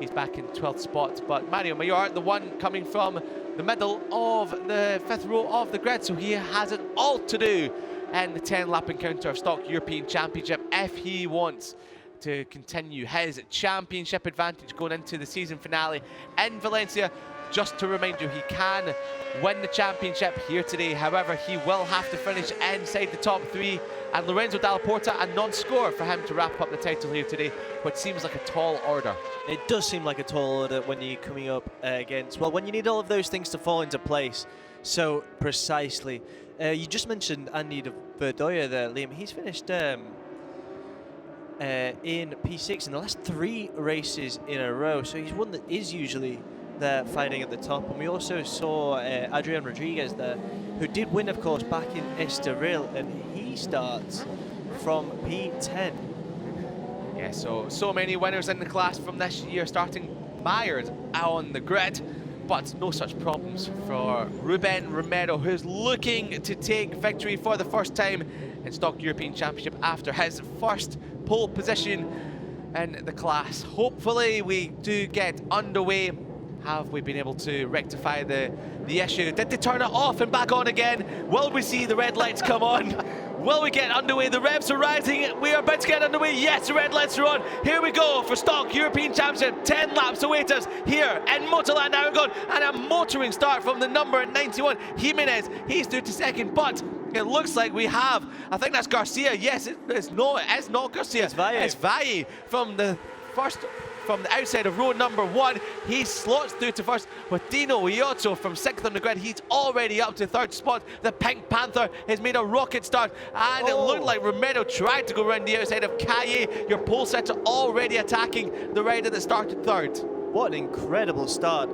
Speaker 1: he's back in 12th spot, but Mario Mayor, the one coming from the middle of the 5th row of the grid, so he has it all to do in the 10-lap encounter of Stock European Championship if he wants to continue his championship advantage going into the season finale in Valencia. Just to remind you, he can win the championship here today. However, he will have to finish inside the top 3, and Lorenzo Dalla Porta a non-score for him to wrap up the title here today, which seems like a tall order.
Speaker 2: It does seem like a tall order when you're coming up against, well, when you need all of those things to fall into place so precisely. You just mentioned Andy Verdoya there, Liam. He's finished in P6 in the last 3 races in a row, so he's one that is usually there fighting at the top. And we also saw Adrian Rodriguez there, who did win, of course, back in Estoril, and he starts from P10.
Speaker 1: Yeah, so many winners in the class from this year, starting mired on the grid, but no such problems for Ruben Romero, who's looking to take victory for the first time in Stock European Championship after his first pole position in the class. Hopefully we do get underway. Have we been able to rectify the issue? Did they turn it off and back on again? Will we see the red lights come on? Will we get underway? The revs are rising. We are about to get underway. Yes, the red lights are on. Here we go for Stock European Championship. 10 laps await us here in Motorland Aragón, and a motoring start from the number 91, Jimenez. He's through to second, but it looks like we have, I think that's Garcia. Yes, it's not Garcia.
Speaker 2: It's Valle.
Speaker 1: It's Valle from the outside of row number 1. He slots through to first with Dino Iotto from 6th on the grid. He's already up to 3rd spot. The Pink Panther has made a rocket start, and it looked like Romero tried to go around the outside of Calle. Your pole setter already attacking the rider that started 3rd.
Speaker 2: What an incredible start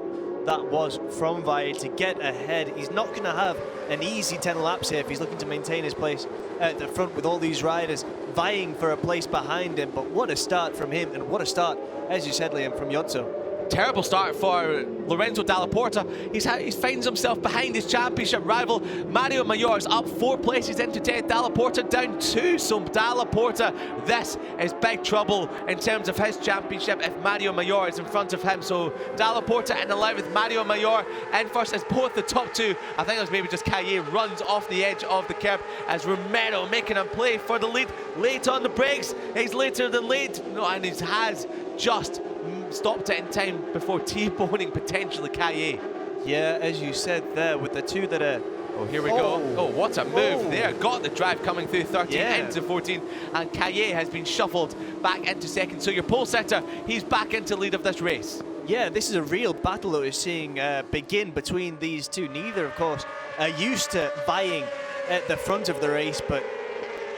Speaker 2: that was from Valle to get ahead. He's not going to have an easy 10 laps here if he's looking to maintain his place at the front with all these riders vying for a place behind him. But what a start from him, and what a start, as you said, Liam, from Iotto.
Speaker 1: Terrible start for Lorenzo Dalla Porta. He finds himself behind his championship rival. Mario Mayor is up 4 places into 10th. Dalla Porta down 2. So Dalla Porta, this is big trouble in terms of his championship if Mario Mayor is in front of him. So Dalla Porta in 11th, Mario Mayor in first as both the top 2. I think it was maybe just Calle runs off the edge of the curb as Romero making him play for the lead. Late on the brakes. He's later than late. No, and he has just stopped it in time before T-boning potentially Calle.
Speaker 2: Yeah, as you said there, with the 2 that are...
Speaker 1: Oh, here we go. Oh, what a move there. Got the drive coming through 13 into 14. And Calle has been shuffled back into 2nd. So your pole setter, he's back into lead of this race.
Speaker 2: Yeah, this is a real battle that we're seeing begin between these 2. Neither, of course, are used to vying at the front of the race, but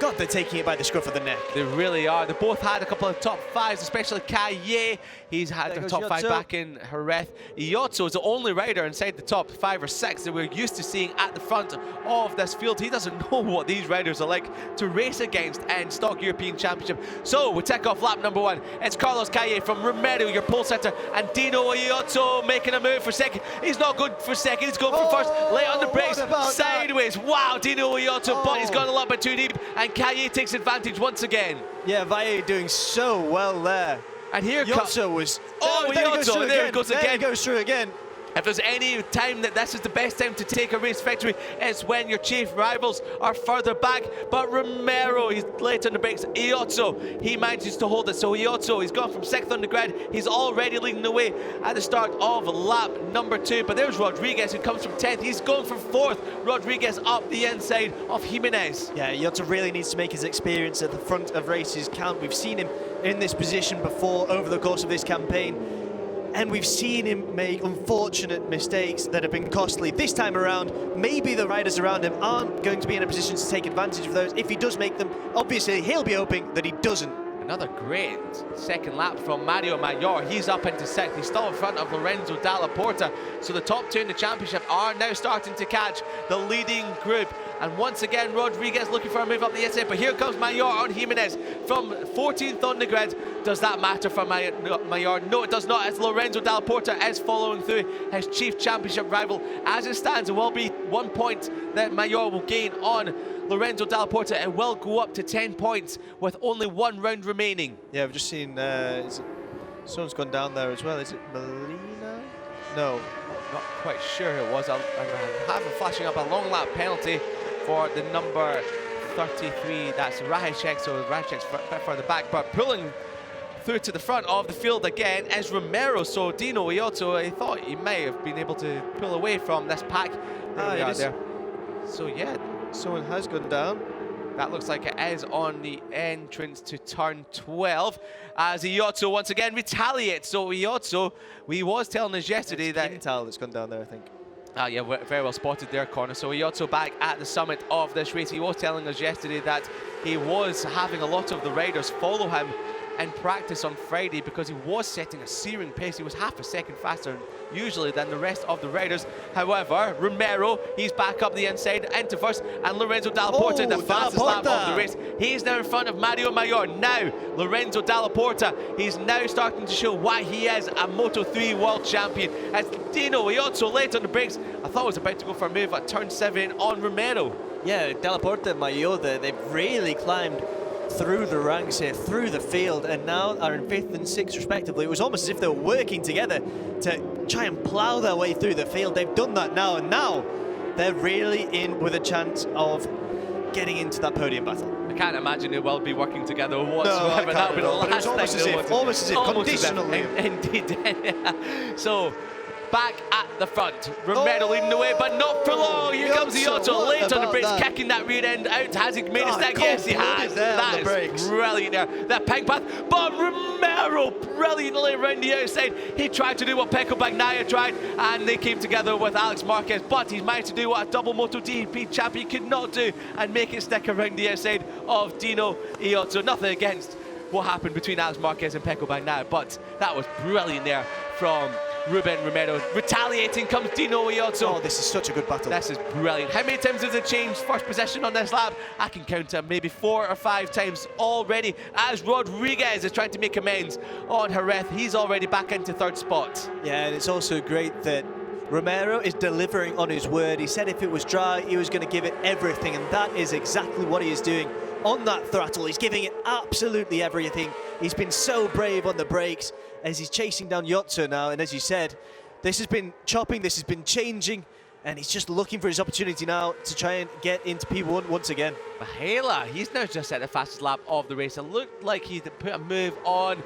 Speaker 2: God, they're taking it by the scruff of the neck.
Speaker 1: They really are. They both had a couple of top 5s, especially Calle. He's had a top 5 back in Jerez. Iotto is the only rider inside the top 5 or 6 that we're used to seeing at the front of this field. He doesn't know what these riders are like to race against in Stock European Championship. So we take off lap number 1. It's Carlos Calle from Romero, your pole setter, and Dino Iotto making a move for 2nd. He's not good for 2nd. He's going for first. Late on the brakes, sideways. Wow, Dino Iotto, but he's gone a little bit too deep, and Calle takes advantage once again.
Speaker 2: Yeah, Valle doing so well there.
Speaker 1: And here
Speaker 2: Iotto was...
Speaker 1: Oh,
Speaker 2: there
Speaker 1: Iotto, there he goes again.
Speaker 2: There he goes through again.
Speaker 1: If there's any time that this is the best time to take a race victory, it's when your chief rivals are further back. But Romero, he's late on the brakes. Iozzo, he manages to hold it. So Iozzo, he's gone from 6th on the grid. He's already leading the way at the start of lap number 2. But there's Rodriguez, who comes from 10th. He's going from 4th. Rodriguez up the inside of Jimenez.
Speaker 2: Yeah, Iozzo really needs to make his experience at the front of races count. We've seen him in this position before over the course of this campaign. And we've seen him make unfortunate mistakes that have been costly. This time around, maybe the riders around him aren't going to be in a position to take advantage of those. If he does make them, obviously he'll be hoping that he doesn't.
Speaker 1: Another great second lap from Mario Mayor. He's up into 6th. He's still in front of Lorenzo Dalla Porta. So the top 2 in the championship are now starting to catch the leading group. And once again, Rodriguez looking for a move up the inside. But here comes Mayor on Jimenez from 14th on the grid. Does that matter for Mayor? No, it does not, as Lorenzo Dalla Porta is following through his chief championship rival. As it stands, it will be 1 point that Mayor will gain on Lorenzo Dalla Porta. It will go up to 10 points with only 1 round remaining.
Speaker 2: Yeah, I've just seen someone's gone down there as well. Is it Molina? No.
Speaker 1: Not quite sure it was. I have it flashing up a long lap penalty for the number 33. That's Rahicek, so Rahicek's a bit further back, but pulling through to the front of the field again is Romero. So Dino Iozzo, I thought he may have been able to pull away from this pack. There. So yeah,
Speaker 2: someone has gone down.
Speaker 1: That looks like it is on the entrance to turn 12 as Iozzo once again retaliates. So Iozzo, we was telling us yesterday that
Speaker 2: Quintal that's gone down there, I think.
Speaker 1: Ah, yeah, very well spotted there, Connor. So Iozzo back at the summit of this race. He was telling us yesterday that he was having a lot of the riders follow him in practice on Friday because he was setting a searing pace. He was half a second faster usually than the rest of the riders. However, Romero, he's back up the inside into first, and Lorenzo Dalla Porta, the fastest lap of the race. He's now in front of Mario Mayor. Now, Lorenzo Dalla Porta, he's now starting to show why he is a Moto3 world champion. As Dino Iozzo late on the brakes, I thought I was about to go for a move at turn 7 on Romero.
Speaker 2: Yeah, Dalla Porta and Mayor, they've really climbed through the ranks here, through the field, and now are in 5th and 6th respectively. It was almost as if they were working together to try and plough their way through the field. They've done that now, and now they're really in with a chance of getting into that podium battle.
Speaker 1: I can't imagine they will be working together whatsoever.
Speaker 2: No,
Speaker 1: that would be the last thing.
Speaker 2: Almost as if conditionally.
Speaker 1: Indeed. So back at the front, Romero leading the way, but not for long. Here comes Iozzo late on the brakes, kicking that rear end out. Has he made a mistake? Yes, he has. That is brilliant there. That pink path, but Romero brilliantly around the outside. He tried to do what Pecco Bagnaia tried, and they came together with Alex Marquez, but he's managed to do what a double MotoGP champion could not do and make it stick around the outside of Dino Iozzo. Nothing against what happened between Alex Marquez and Pecco Bagnaia, but that was brilliant there from Ruben Romero. Retaliating comes Dino Iozzo.
Speaker 2: Oh, this is such a good battle.
Speaker 1: This is brilliant. How many times has it changed first position on this lap? I can count it maybe 4 or 5 times already, as Rodriguez is trying to make amends on Jerez. He's already back into 3rd spot.
Speaker 2: Yeah, and it's also great that Romero is delivering on his word. He said if it was dry, he was going to give it everything, and that is exactly what he is doing on that throttle. He's giving it absolutely everything. He's been so brave on the brakes as he's chasing down Iozzo now, and as you said, this has been chopping, this has been changing, and he's just looking for his opportunity now to try and get into P1 once again.
Speaker 1: Mahela, he's now just set the fastest lap of the race. It looked like he'd put a move on.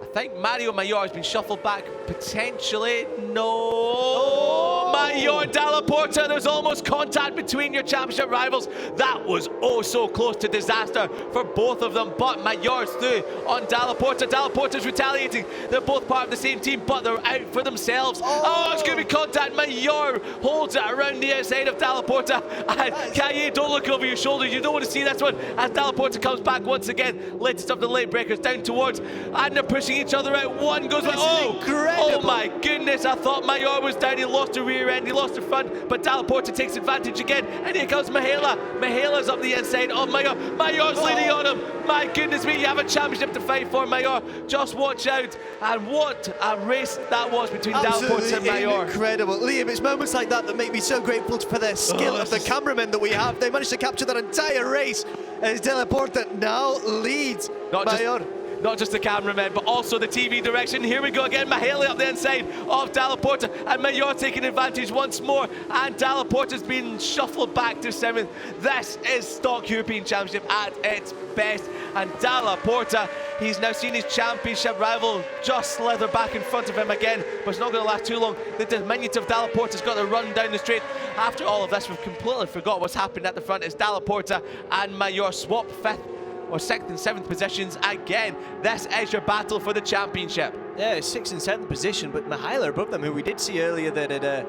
Speaker 1: I think Mario Mayor has been shuffled back, potentially. No! Mayor Dalla Porta, there's almost contact between your championship rivals. That was oh so close to disaster for both of them, but Mayor's through on Dalla Porta. Dalla Porta's retaliating. They're both part of the same team, but they're out for themselves. Oh, it's going to be contact. Mayor holds it around the outside of Dalla Porta. And Caillé, don't look over your shoulder. You don't want to see this one as Dalla Porta comes back once again. Latest of the late breakers down towards, and they're pushing each other out. One goes like, oh my goodness, I thought Mayor was down. He lost the rear end, he lost the front, but Dalla Porta takes advantage again, and here comes Mahela. Mahela's up the inside of Mayor. Mayor's leading on him. My goodness me, you have a championship to fight for, Mayor. Just watch out. And what a race that was between Dalla Porta and Mayor.
Speaker 2: Incredible. Liam, it's moments like that that make me so grateful for the skill of the cameramen that we have. They managed to capture that entire race as Dalla Porta now leads Mayor.
Speaker 1: not just the cameramen, but also the TV direction. Here we go again, Mihaly up the inside of Dalla Porta, and Mayor taking advantage once more, and Dalla Porta's been shuffled back to 7th. This is Stock European Championship at its best, and Dalla Porta, he's now seen his championship rival just slither back in front of him again, but it's not going to last too long. The diminutive Dalla Porta's got to run down the straight. After all of this, we've completely forgot what's happened at the front. It's Dalla Porta and Mayor swap 5th or 6th and 7th positions again. This is your battle for the championship.
Speaker 2: Yeah, 6th and 7th position, but Mihaly above them, who we did see earlier that had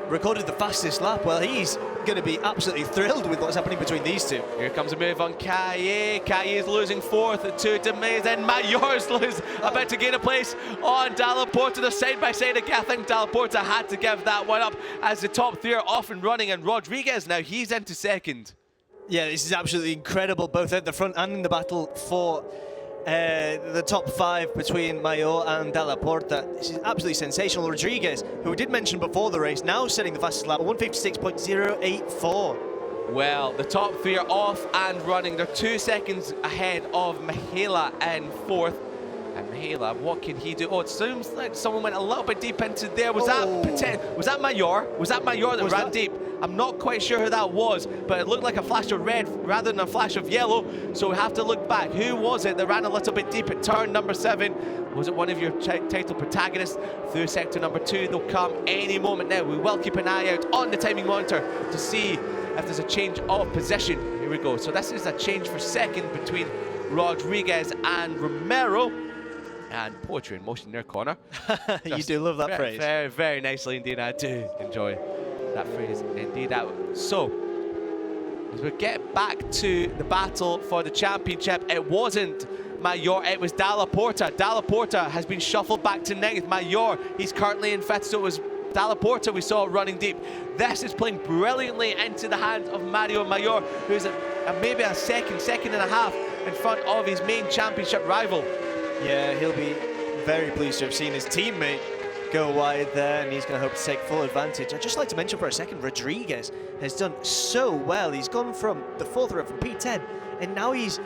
Speaker 2: recorded the fastest lap. Well, he's going to be absolutely thrilled with what's happening between these two.
Speaker 1: Here comes a move on Kaye. Kaye's losing 4th to Demaze, and Mayor's about to gain a place on Dalla Porta. They're side by side again. I think Dalla Porta had to give that one up as the top 3 are off and running, and Rodriguez now, he's into 2nd.
Speaker 2: Yeah, this is absolutely incredible, both at the front and in the battle for the top 5 between Mayor and Dalla Porta. This is absolutely sensational. Rodriguez, who we did mention before the race, now setting the fastest lap, 156.084.
Speaker 1: Well, the top 3 are off and running. They're 2 seconds ahead of Mihaly in 4th. And Mihaly, what can he do? Oh, it seems like someone went a little bit deep into there. Was that Mayor? Was that Mayor that ran deep? I'm not quite sure who that was, but it looked like a flash of red rather than a flash of yellow. So we have to look back. Who was it that ran a little bit deep at turn number 7? Was it one of your title protagonists through sector number 2? They'll come any moment now. We will keep an eye out on the timing monitor to see if there's a change of position. Here we go. So this is a change for 2nd between Rodriguez and Romero. And poetry in motion in their corner.
Speaker 2: You do love that phrase.
Speaker 1: Very, very nicely indeed. I do enjoy that phrase indeed. So, as we get back to the battle for the championship, it wasn't Mayor, it was Dalla Porta. Dalla Porta has been shuffled back to 9th. Mayor, he's currently in 5th, so it was Dalla Porta we saw running deep. This is playing brilliantly into the hands of Mario Mayor, who's maybe a second and a half in front of his main championship rival.
Speaker 2: Yeah, he'll be very pleased to have seen his teammate go wide there, and he's going to hope to take full advantage. I'd just like to mention for a second, Rodriguez has done so well. He's gone from the 4th row from P10, and now he's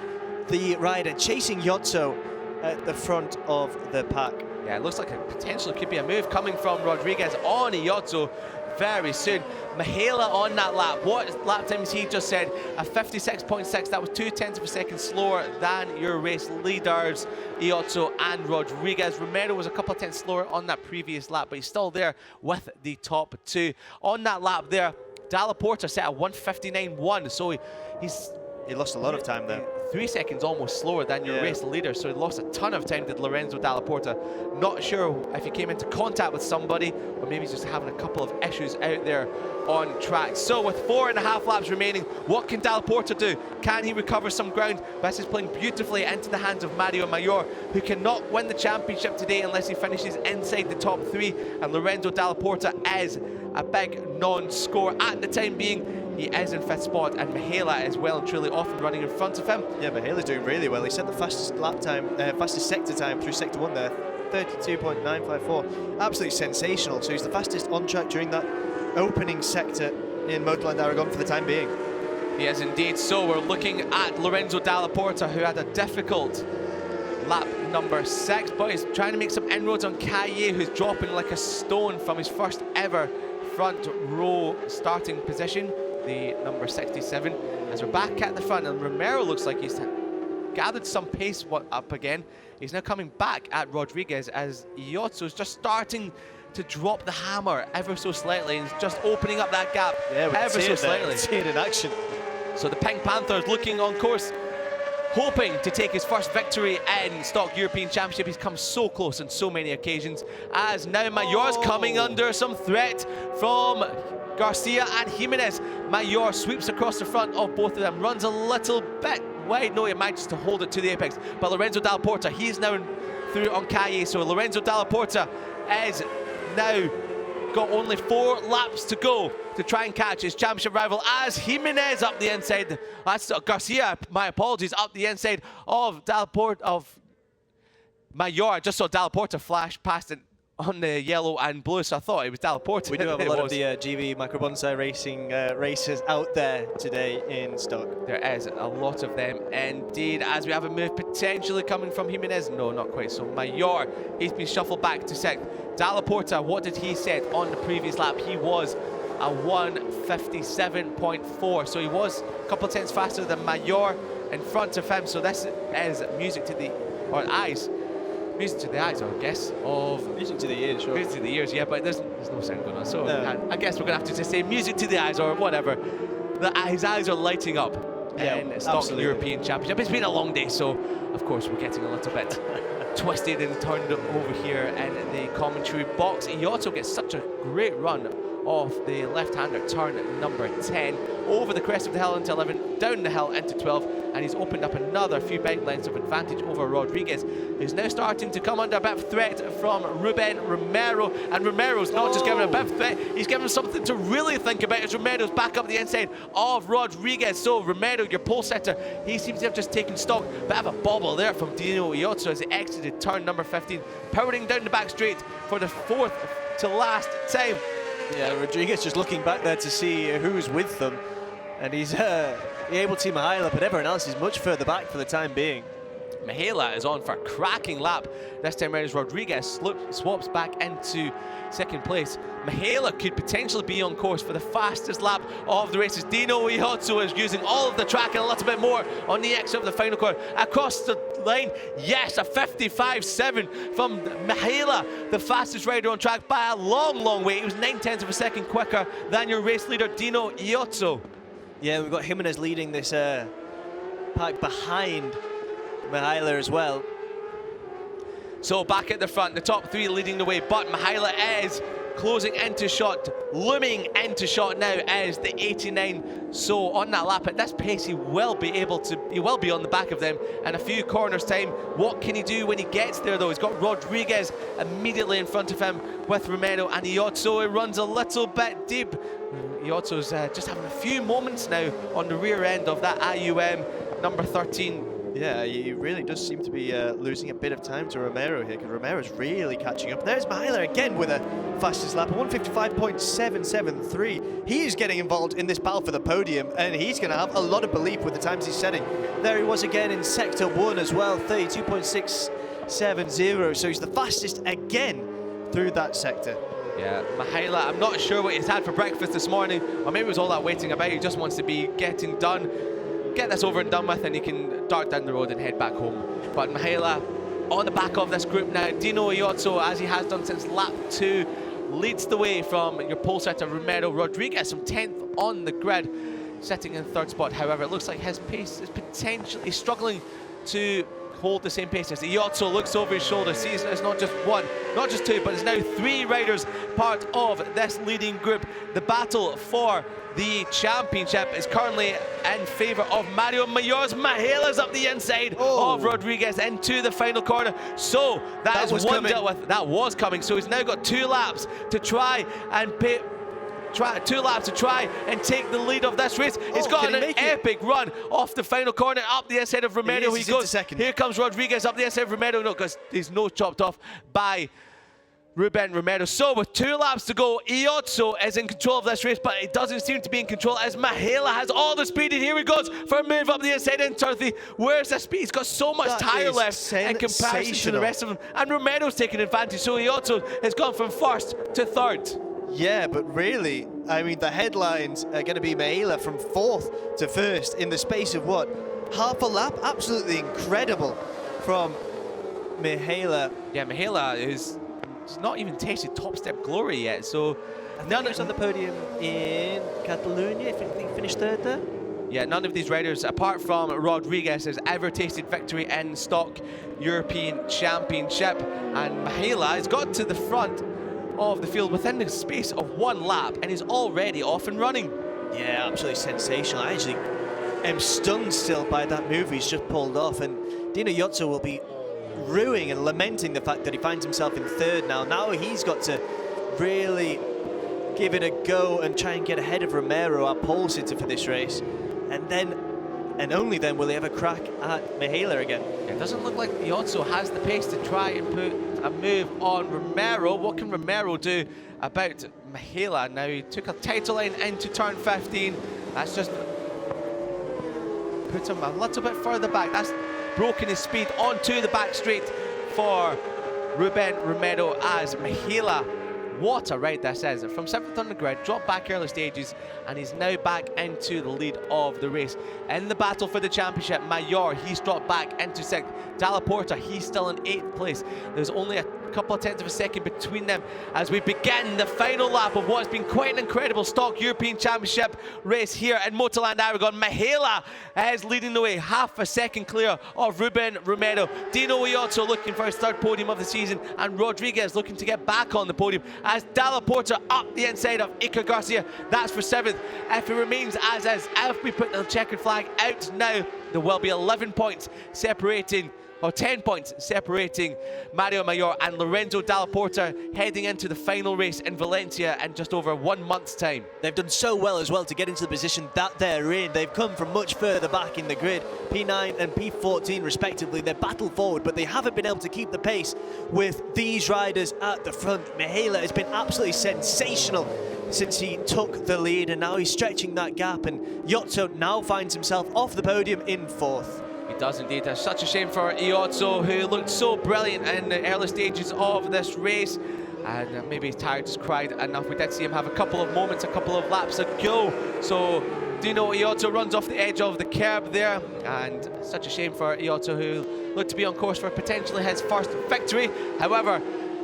Speaker 2: the rider chasing Yotso at the front of the pack.
Speaker 1: Yeah, it looks like a potentially could be a move coming from Rodriguez on Yotso very soon. Mihaly on that lap. What lap times he just said? A 56.6. That was 0.2 of a second slower than your race leaders, Iozzo and Rodriguez. Romero was a couple of tenths slower on that previous lap, but he's still there with the top 2. On that lap there, Dalla Porta set a 1:59.1, so he lost a lot of time there. 3 seconds almost slower than your race leader, so he lost a ton of time, did Lorenzo Dalla Porta. Not sure if he came into contact with somebody, or maybe he's just having a couple of issues out there on track. So with 4.5 laps remaining, what can Dalla Porta do? Can he recover some ground? This is playing beautifully into the hands of Mario Mayor, who cannot win the championship today unless he finishes inside the top 3, and Lorenzo Dalla Porta is a big non-score at the time being. He is in 5th spot, and Mihaly is well and truly off and running in front of him.
Speaker 2: Yeah, Mihaly's doing really well. He set the fastest lap time, fastest sector time through sector 1 there, 32.954. Absolutely sensational. So he's the fastest on track during that opening sector in Motorland Aragon for the time being.
Speaker 1: He is indeed. So we're looking at Lorenzo Dalla Porta, who had a difficult lap number 6, but he's trying to make some inroads on Kaye, who's dropping like a stone from his first ever front row starting position, the number 67. As we're back at the front, and Romero looks like he's gathered some pace up again. He's now coming back at Rodriguez as Iozzo's just starting to drop the hammer ever so slightly, and just opening up that gap ever so slightly.
Speaker 2: See it in action.
Speaker 1: So the Pink Panthers looking on course, hoping to take his first victory in Stock European Championship. He's come so close on so many occasions, as now Mayor's coming under some threat from Garcia and Jimenez. Mayor sweeps across the front of both of them, runs a little bit wide. No, he manages to hold it to the apex. But Lorenzo Dalla Porta, he's now through on Kaye. So Lorenzo Dalla Porta is now got only 4 laps to go to try and catch his championship rival, as Jimenez up the inside. That's Garcia, my apologies, up the inside of Dalla Porta, of Mayor. I just saw Dalla Porta flash past it on the yellow and blue, so I thought it was Dalla Porta.
Speaker 2: We do have a
Speaker 1: It
Speaker 2: lot of
Speaker 1: was.
Speaker 2: the GV Micro Bonsai Racing racers out there today in stock.
Speaker 1: There is a lot of them indeed, as we have a move potentially coming from Jimenez. No, not quite. So Mayor, he's been shuffled back to sixth. Dalla Porta, what did he set on the previous lap? He was a 1:57.4, so he was a couple of tenths faster than Mayor in front of him. So this is music to the eyes. Music to the eyes, I guess, of...
Speaker 2: Music to the ears, sure.
Speaker 1: Music to the ears, yeah, but there's no sound going on. So
Speaker 2: No.
Speaker 1: I guess we're going to have to just say music to the eyes or whatever. His eyes are lighting up
Speaker 2: Yeah,
Speaker 1: in Stock
Speaker 2: absolutely.
Speaker 1: European Championship. It's been a long day, so of course we're getting a little bit twisted and turned over here in the commentary box. He also gets such a great run off the left-hander turn number 10, over the crest of the hill into 11, down the hill into 12, and he's opened up another few bike lengths of advantage over Rodriguez, who's now starting to come under a bit of threat from Ruben Romero, and Romero's not just giving a bit of threat, he's giving something to really think about as Romero's back up the inside of Rodriguez. So Romero, your pole setter, he seems to have just taken stock, but have a bobble there from Dino Iozzo as he exited turn number 15, powering down the back straight for the fourth to last time.
Speaker 2: Yeah, Rodriguez just looking back there to see who's with them, and he's able to Mihaila, but everyone else is much further back for the time being.
Speaker 1: Mihaila is on for a cracking lap. This time around as Rodriguez swaps back into second place. Mihaila could potentially be on course for the fastest lap of the races. Dino Iozzo is using all of the track and a little bit more on the exit of the final corner. Across the line, yes, a 55.7 from Mihaila, the fastest rider on track by a long, long way. He was 9/10 of a second quicker than your race leader, Dino Iozzo.
Speaker 2: Yeah, we've got Jimenez leading this pack behind Mihaila as well.
Speaker 1: So back at the front, the top three leading the way, but Mihaila is closing into shot, looming into shot now as the 89. So on that lap at this pace, he will be on the back of them in a few corners time. What can he do when he gets there though? He's got Rodriguez immediately in front of him with Romero and Iozzo. He runs a little bit deep. Iozzo's just having a few moments now on the rear end of that IUM number 13.
Speaker 2: Yeah, he really does seem to be losing a bit of time to Romero here, because Romero's really catching up. There's Mihaila again with a fastest lap, a 1:55.773. He's getting involved in this battle for the podium, and he's going to have a lot of belief with the times he's setting. There he was again in Sector 1 as well, 32.670, so he's the fastest again through that sector.
Speaker 1: Yeah, Mihaila, I'm not sure what he's had for breakfast this morning, or maybe it was all that waiting about. He just wants to be getting done, get this over and done with, and he can dart down the road and head back home. But Mihaila on the back of this group now. Dino Iozzo, as he has done since lap 2, leads the way from your pole setter Romero. Rodriguez from 10th on the grid, sitting in 3rd spot. However, it looks like his pace is potentially struggling to hold the same pace as Iozzo. Looks over his shoulder, sees it's not just one, not just two, but it's now 3 riders part of this leading group. The battle for the championship is currently in favour of Mario Mayor's. Mihaila's up the inside of Rodriguez into the final corner. So that is one dealt with. That was coming. So he's now got 2 laps to try and take the lead of this race. He's got an epic run off the final corner up the inside of Romero. He goes second. Here comes Rodriguez up the inside of Romero. No, because he's no chopped off by Ruben Romero. So with 2 laps to go, Iozzo is in control of this race, but it doesn't seem to be in control as Mihaila has all the speed, and here he goes for a move up the inside in turn 3. Where's the speed? He's got so much tyre left in comparison to the rest of them, and Romero's taking advantage, so Iozzo has gone from 1st to 3rd.
Speaker 2: Yeah, but really, I mean, the headlines are going to be Mihaila from 4th to 1st in the space of what? Half a lap? Absolutely incredible from Mihaila.
Speaker 1: Yeah, Mihaila is not even tasted top step glory yet, so
Speaker 2: none of on the podium in Catalonia. I think he finished 3rd there.
Speaker 1: Yeah, none of these riders, apart from Rodriguez, has ever tasted victory in Stock European Championship, and Mihaila has got to the front of the field within the space of 1 lap and is already off and running.
Speaker 2: Yeah, absolutely sensational. I actually am stunned still by that move he's just pulled off, and Dino Iozzo will be ruing and lamenting the fact that he finds himself in 3rd now. Now he's got to really give it a go and try and get ahead of Romero, our pole sitter for this race. And then and only then will he have a crack at Mihaela again.
Speaker 1: It doesn't look like Iotso has the pace to try and put a move on Romero. What can Romero do about Mihaela? Now he took a title line into turn 15. That's just put him a little bit further back. That's broken his speed onto the back straight for Ruben Romero as Mihaela. What a ride this is. From 7th on the grid, dropped back early stages, and he's now back into the lead of the race. In the battle for the championship, Mayor, he's dropped back into 6th. Dalla Porta, he's still in 8th place. There's only a couple of tenths of a second between them as we begin the final lap of what's been quite an incredible stock European Championship race here in Motorland Aragon. Mihaela is leading the way, half a second clear of Ruben Romero. Dino Iotso looking for his 3rd podium of the season, and Rodriguez looking to get back on the podium as Dalla Porta up the inside of Iker Garcia. That's for 7th. If it remains as is, if we put the checkered flag out now, there will be 11 points separating, or 10 points separating Mario Mayor and Lorenzo Dalla Porta heading into the final race in Valencia in just over 1 month's time.
Speaker 2: They've done so well as well to get into the position that they're in. They've come from much further back in the grid, P9 and P14 respectively. They're battled forward, but they haven't been able to keep the pace with these riders at the front. Mihaela has been absolutely sensational since he took the lead, and now he's stretching that gap, and Iotso now finds himself off the podium in 4th.
Speaker 1: He does indeed. It's such a shame for Iotso, who looked so brilliant in the early stages of this race. And maybe he's tired, just cried enough. We did see him have a couple of moments, a couple of laps ago. So Dino Iotso runs off the edge of the curb there. And such a shame for Iotso, who looked to be on course for potentially his first victory. However,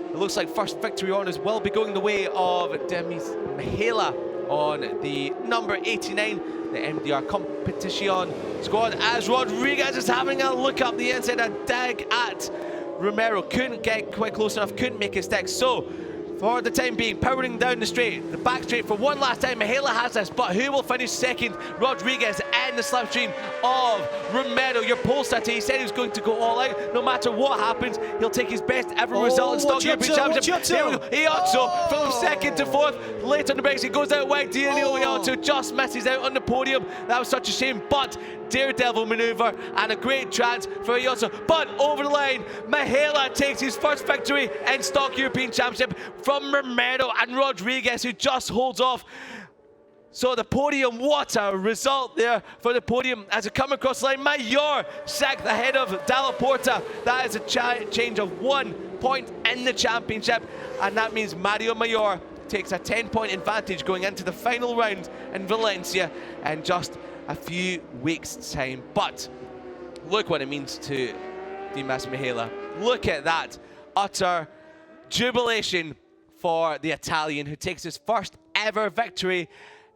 Speaker 1: it looks like first victory honours will be going the way of Demis Mihaela on the number 89. The MDR competition squad, as Rodriguez is having a look up the inside, a dig at Romero. Couldn't get quite close enough, couldn't make his stick. So for the time being, powering down the straight, the back straight for one last time. Mihaela has this, but who will finish second? Rodriguez and the slipstream of Romero. Your poll starter, he said he was going to go all out. No matter what happens, he'll take his best ever result in Stock European Championship. Here we go. Iotso from 2nd to 4th. Late on the brakes, he goes out wide. Dino Iotso just misses out on the podium. That was such a shame, but daredevil manoeuvre and a great chance for Iotso. But over the line, Mihaela takes his first victory in Stock European Championship from Romero and Rodriguez, who just holds off. So the podium, what a result there for the podium as it come across the line. Mayor 6th ahead of Dalla Porta. That is a change of 1 point in the championship, and that means Mario Mayor takes a 10-point advantage going into the final round in Valencia in just a few weeks' time. But look what it means to Demis Mihaela. Look at that utter jubilation for the Italian, who takes his first ever victory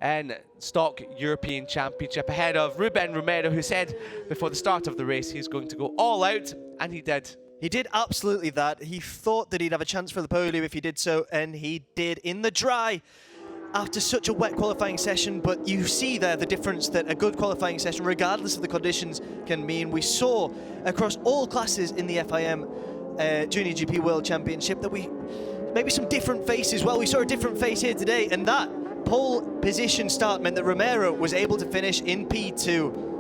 Speaker 1: in Stock European Championship ahead of Ruben Romero, who said before the start of the race he's going to go all out, and he did.
Speaker 2: He did absolutely that. He thought that he'd have a chance for the podium if he did so, and he did in the dry after such a wet qualifying session. But you see there the difference that a good qualifying session, regardless of the conditions, can mean. We saw across all classes in the FIM JuniorGP World Championship that we maybe some different faces. Well, we saw a different face here today, and that pole position start meant that Romero was able to finish in P2.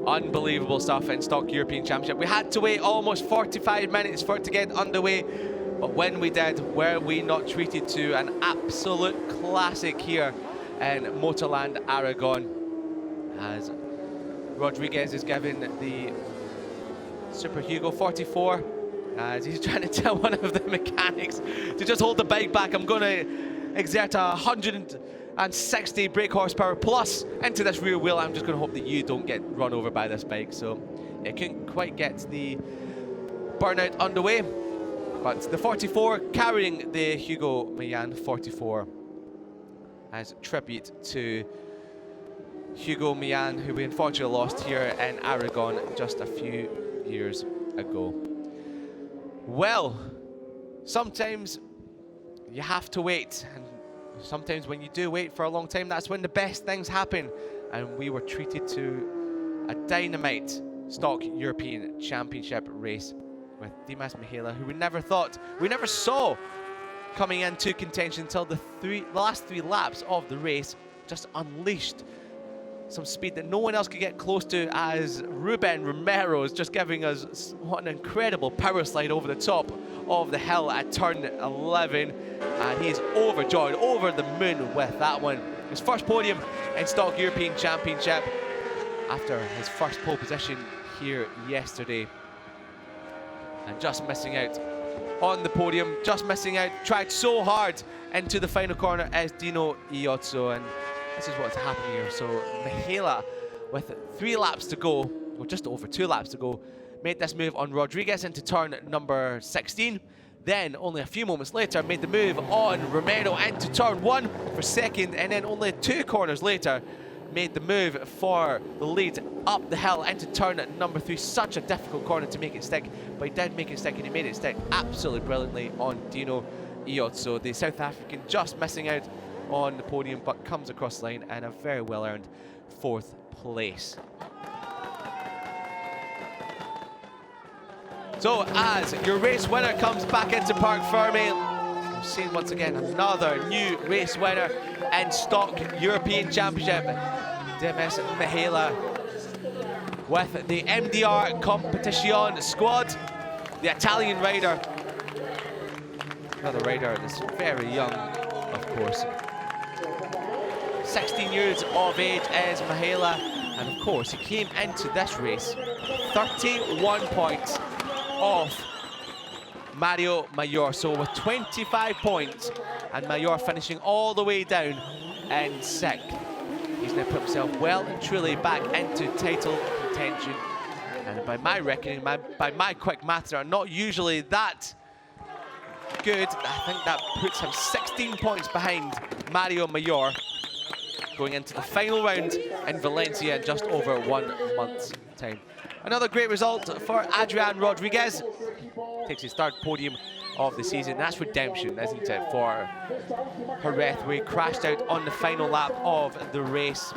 Speaker 1: Unbelievable stuff in Stock European Championship. We had to wait almost 45 minutes for it to get underway, but when we did, were we not treated to an absolute classic here in Motorland Aragon, as Rodriguez is given the Super Hugo 44 as he's trying to tell one of the mechanics to just hold the bike back. I'm going to exert 160 brake horsepower plus into this rear wheel. I'm just going to hope that you don't get run over by this bike. So yeah, couldn't quite get the burnout underway, but the 44 carrying the Hugo Mayan 44 as tribute to Hugo Mayan, who we unfortunately lost here in Aragon just a few years ago. Well, sometimes you have to wait, and sometimes when you do wait for a long time, that's when the best things happen. And we were treated to a dynamite Stock European Championship race with Demis Mihaela, who we never saw coming into contention until the last three laps of the race. Just unleashed some speed that no one else could get close to, as Ruben Romero is just giving us what an incredible power slide over the top of the hill at turn 11. And he's overjoyed, over the moon with that one. His first podium in Stock European Championship after his first pole position here yesterday. And just missing out on the podium, just missing out, tried so hard into the final corner as Dino Iozzo, and this is what's happening here. So Mihaela, with 3 laps to go, or just over 2 laps to go, made this move on Rodriguez into turn number 16. Then, only a few moments later, made the move on Romero into turn 1 for second, and then only 2 corners later, made the move for the lead up the hill into turn number 3. Such a difficult corner to make it stick, but he did make it stick, and he made it stick absolutely brilliantly on Dino Iozzo. The South African just missing out on the podium, but comes across the line and a very well-earned 4th place. So as your race winner comes back into Parc Fermé, we've seen once again another new race winner in Stock European Championship, Demis Mihaela, with the MDR Competition squad, the Italian rider, another rider that's very young, of course. 16 years of age is Mihaela, and of course he came into this race 31 points off Mario Mayor, so with 25 points, and Mayor finishing all the way down in 6th. He's now put himself well and truly back into title contention, and by my reckoning, by my quick maths are not usually that good. I think that puts him 16 points behind Mario Mayor going into the final round in Valencia in just over 1 month's time. Another great result for Adrian Rodriguez. Takes his 3rd podium of the season. That's redemption, isn't it, for Jerez, where he crashed out on the final lap of the race.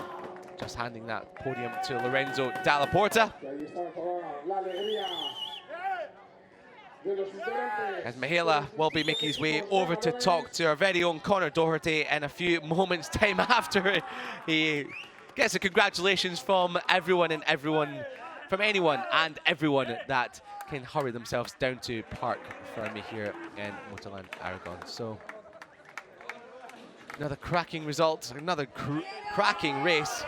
Speaker 1: Just handing that podium to Lorenzo Dalla Porta. As Mihaela will be making his way over to talk to our very own Conor Doherty in a few moments' time after he gets the congratulations from everyone and everyone, from anyone and everyone that can hurry themselves down to Parc Fermé here in Motorland Aragon. So another cracking result, another cracking race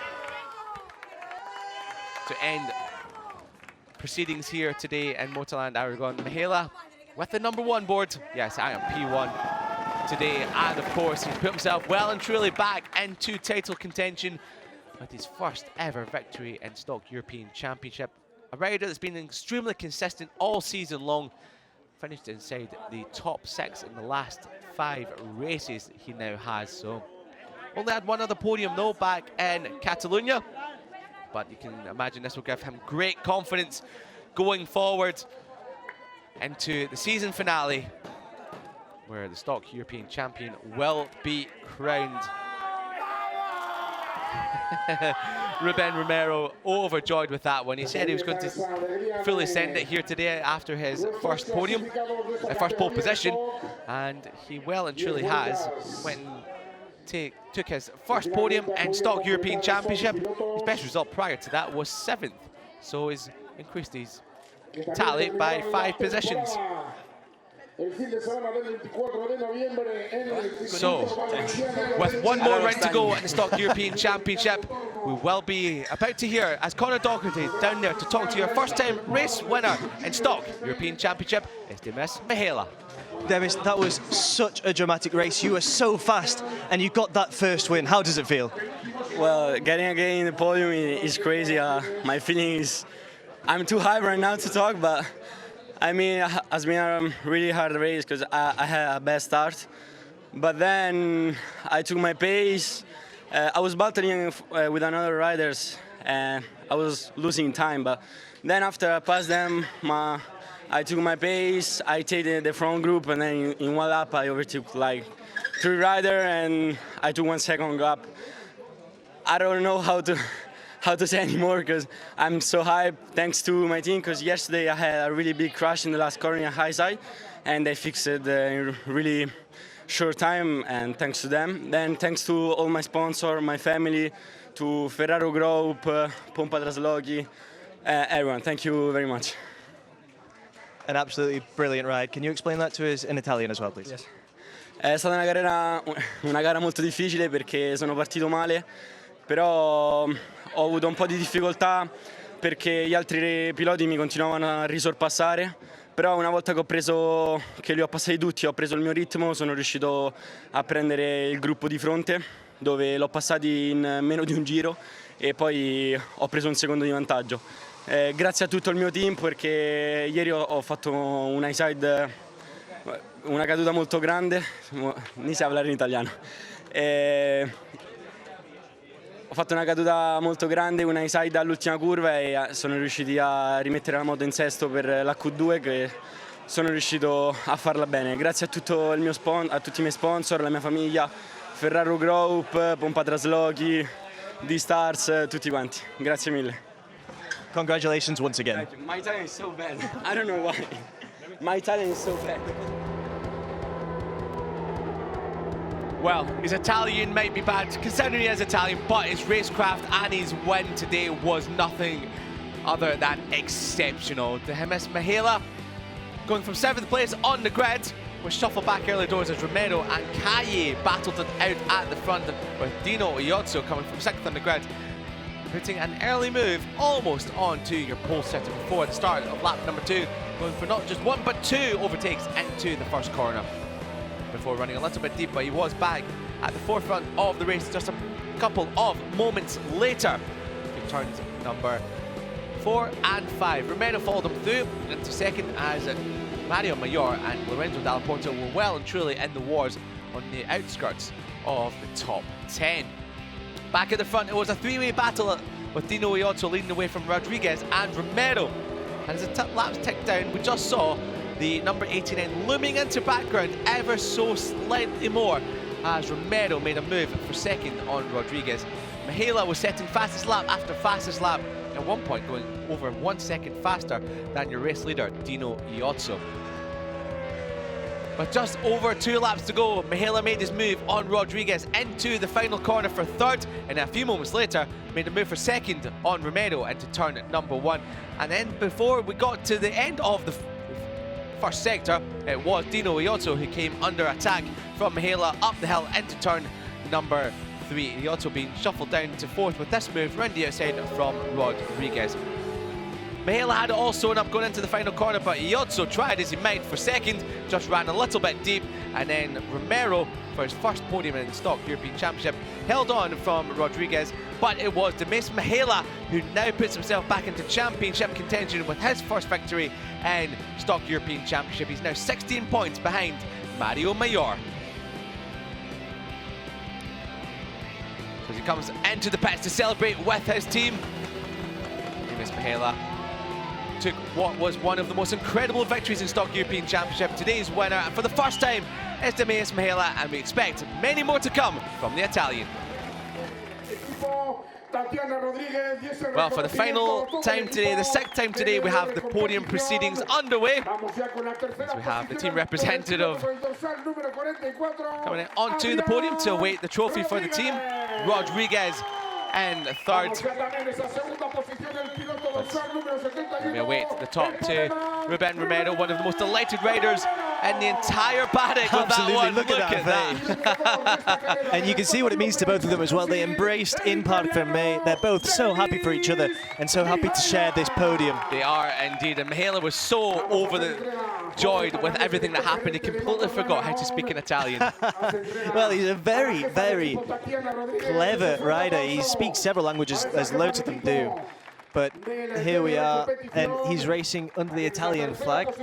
Speaker 1: to end proceedings here today in Motorland Aragon. Mihaela with the number 1 board. Yes, I am P1 today, and of course he's put himself well and truly back into title contention with his first ever victory in Stock European Championship. A rider that's been extremely consistent all season long. Finished inside the top 6 in the last 5 races he now has. So only had 1 other podium though back in Catalonia. But you can imagine this will give him great confidence going forward into the season finale, where the Stock European champion will be crowned. Ruben Romero overjoyed with that one. He said he was going to fully send it here today after his first podium, first pole position, and he well and truly has. Went and took his first podium in Stock European Championship. His best result prior to that was 7th, so he's increased his tally by 5 positions. So, with 1 more round to go in the Stock European Championship, we will be about to hear as Conor Doherty down there to talk to your first-time race winner in Stock European Championship is Demis Mihaela.
Speaker 2: Demis, that was such a dramatic race. You were so fast, and you got that first win. How does it feel?
Speaker 4: Well, getting again in the podium is crazy. My feeling is I'm too high right now to talk, but I mean, it has been a really hard race because I had a bad start. But then I took my pace. I was battling with another riders, and I was losing time. But then after I passed them, I took my pace. I take the front group, and then in 1 lap I overtook like 3 riders, and I took 1 second gap. I don't know how to say anymore because I'm so hyped thanks to my team, because yesterday I had a really big crash in the last corner in high side and they fixed it in really short time, and thanks to them. Then thanks to all my sponsors, my family, to Ferraro Group, Pompa Traslochi, everyone. Thank you very much.
Speaker 2: An absolutely brilliant ride. Can you explain that to us in Italian as well, please?
Speaker 4: Yes. È stata una gara molto difficile perché sono partito male, però ho avuto un po' di difficoltà perché gli altri piloti mi continuavano a risorpassare, però una volta che li ho passati tutti, ho preso il mio ritmo, sono riuscito a prendere il gruppo di fronte, dove l'ho passati in meno di un giro e poi ho preso un secondo di vantaggio. Grazie a tutto il mio team, perché ieri ho fatto un high side, una caduta molto grande, ni sa parlare in italiano. Ho fatto una caduta molto grande, una high side all'ultima curva e sono riusciti a rimettere la moto in sesto per la Q2, che sono riuscito a farla bene. Grazie a tutto il mio a tutti i miei sponsor, la mia famiglia, Ferraro Group, Pompa Traslochi, D-Stars, tutti quanti. Grazie mille.
Speaker 2: Congratulations once again.
Speaker 4: My Italian is so bad. I don't know why. My Italian is so bad.
Speaker 1: Well, his Italian might be bad, considering he is Italian, but his racecraft and his win today was nothing other than exceptional. To him, Mihaela going from 7th place on the grid, was shuffled back early doors as Romero and Calle battled it out at the front, with Dino Iozzo coming from 6th on the grid, putting an early move almost onto your pole sitter before the start of lap number 2, going for not just 1 but 2 overtakes into the first corner, before running a little bit deep, but he was back at the forefront of the race just a couple of moments later. He turns number 4 and 5. Romero followed him through into second as Mario Mayor and Lorenzo Dalla Porta were well and truly in the wars on the outskirts of the top 10. Back at the front, it was a three-way battle with Dino Iozzo leading away from Rodriguez and Romero. And as the laps ticked down, we just saw the number 89 looming into background ever so slightly more as Romero made a move for second on Rodriguez. Mihaela was setting fastest lap after fastest lap, at one point going over 1 second faster than your race leader, Dino Iozzo. With just over 2 laps to go, Mihaela made his move on Rodriguez into the final corner for third, and a few moments later made a move for second on Romero into turn number 1. And then before we got to the end of the first sector, it was Dino Iozzo who came under attack from Mihaela up the hill into turn number 3. Iozzo being shuffled down to 4th with this move round the outside from Rodriguez. Mihaela had it all sewn up going into the final corner, but Iozzo tried as he might for second, just ran a little bit deep, and then Romero, for his first podium in the Stock European Championship, held on from Rodriguez, but it was Demis Mihaela who now puts himself back into championship contention with his first victory in Stock European Championship. He's now 16 points behind Mario Mayor. So as he comes into the pits to celebrate with his team, Demis Mihaela took what was one of the most incredible victories in Stock European Championship. Today's winner, for the first time, is Demis Mihaela, and we expect many more to come from the Italian. Well, for the final time today, the 6th time today, we have the podium proceedings underway. As we have the team representative coming onto the podium to await the trophy for the team. Rodriguez in third. We await the top 2. Ruben Romero, one of the most delighted riders in the entire paddock.
Speaker 2: Absolutely,
Speaker 1: with that one.
Speaker 2: look at that. And you can see what it means to both of them as well. They embraced in Parc Fermé. They're both so happy for each other and so happy to share this podium.
Speaker 1: They are indeed, and Mihaela was so overjoyed with everything that happened, he completely forgot how to speak in Italian.
Speaker 2: Well, he's a very, very clever rider. He speaks several languages, as loads of them do. But here we are, and he's racing under the Italian flag,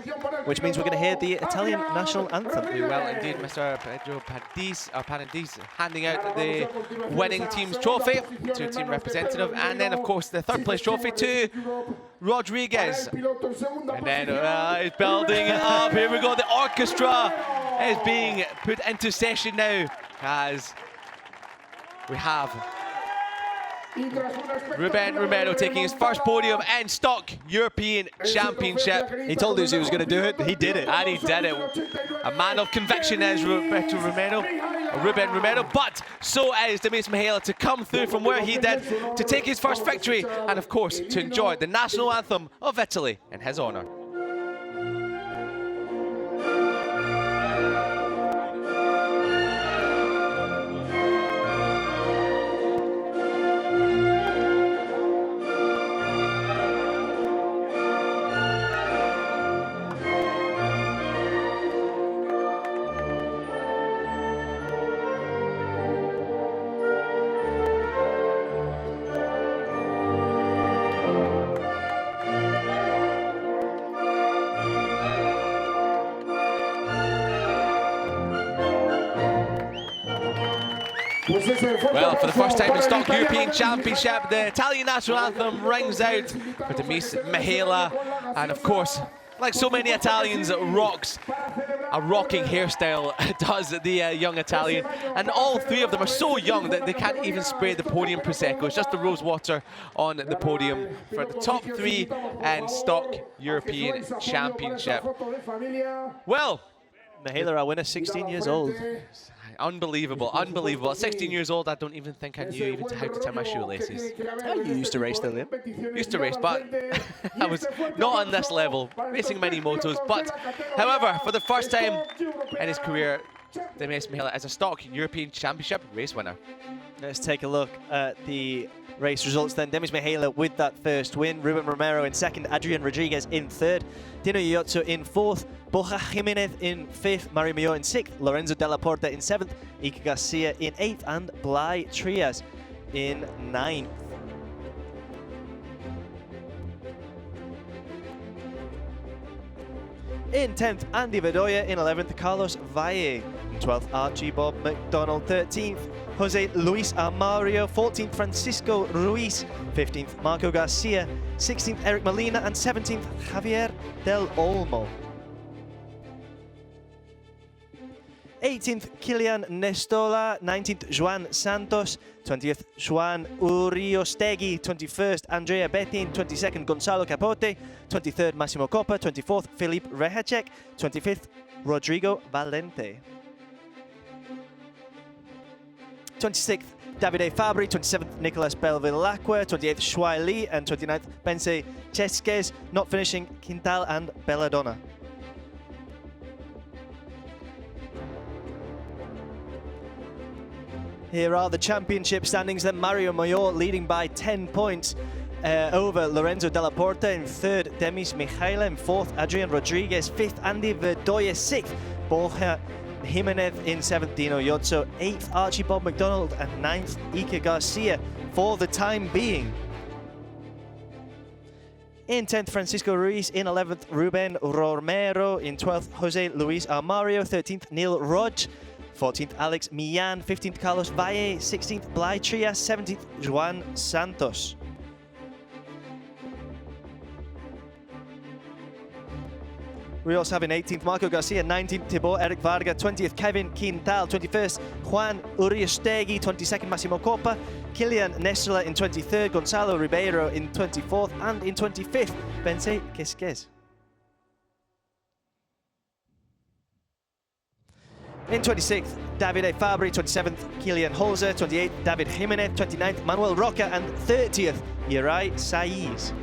Speaker 2: which means we're going to hear the Italian national anthem.
Speaker 1: Well, indeed, Mr. Pedro Panadis handing out the winning team's trophy to team representative, and then, of course, the 3rd place trophy to Rodriguez. And then he's building it up. Here we go. The orchestra is being put into session now as we have Ruben Romero taking his first podium in Stock European Championship.
Speaker 2: He told us he was going to do it. He did it.
Speaker 1: And he did it. A man of conviction is Roberto Romero. Ruben Romero, but so is Demis Mihaela to come through from where he did to take his first victory and, of course, to enjoy the national anthem of Italy in his honour. Well, for the first time in Stock European Championship, the Italian national anthem rings out for Demis Mihaela, and of course, like so many Italians, rocks a rocking hairstyle does the young Italian, and all three of them are so young that they can't even spray the podium Prosecco. It's just the rose water on the podium for the top three and Stock European Championship. Well,
Speaker 2: Mihaela, our winner, 16 years old.
Speaker 1: Unbelievable, unbelievable. At 16 years old, I don't even think I knew even how to tie my shoelaces.
Speaker 2: You used to race, though, Liam.
Speaker 1: Used to race, but I was not on this level, racing many motos. But, however, for the first time in his career, Demis Mihaela is a Stock European Championship race winner.
Speaker 2: Let's take a look at the race results then. Demis Mihaela with that first win, Ruben Romero in second, Adrian Rodriguez in third, Dino Iozzo in fourth, Borja Jimenez in fifth, Mario Mayor in sixth, Lorenzo Della Porta in seventh, Iker Garcia in eighth, and Blai Trias in ninth. In 10th, Andy Bedoya. In 11th, Carlos Valle. In 12th, Archie Bob McDonald. 13th, Jose Luis Amario. 14th, Francisco Ruiz. 15th, Marco Garcia. 16th, Eric Molina. And 17th, Javier Del Olmo. 18th, Kilian Nestola. 19th, Juan Santos. 20th, Juan Uriostegui. 21st, Andrea Bettin. 22nd, Gonzalo Capote. 23rd, Massimo Coppa. 24th, Felipe Rehacek. 25th, Rodrigo Valente. 26th, Davide Fabri. 27th, Nicolas Belvilacqua. 28th, Shuai Li. And 29th, Pense Chesquez. Not finishing, Quintal and Belladonna. Here are the championship standings then. Mario Mayor leading by 10 points over Lorenzo Della Porta. In third, Demis Mihaela. In fourth, Adrian Rodriguez. Fifth, Andy Bedoya. Sixth, Borja Jimenez. In seventh, Dino Iozzo. Eighth, Archie Bob McDonald. And ninth, Iker Garcia for the time being. In 10th, Francisco Ruiz. In 11th, Ruben Romero. In 12th, Jose Luis Amario. 13th, Neil Rodge. 14th, Alex Millan. 15th, Carlos Valle. 16th, Blai Trias. 17th, Juan Santos. We also have in 18th, Marco Garcia. 19th, Thibaut Eric Varga. 20th, Kevin Quintal. 21st, Juan Uriostegui. 22nd, Massimo Coppa. Kilian Nestola in 23rd. Gonzalo Ribeiro in 24th. And in 25th, Pense Chesquez. In 26th, Davide Fabri. 27th, Kilian Holzer. 28th, David Jimenez. 29th, Manuel Roca. And 30th, Uri Saiz.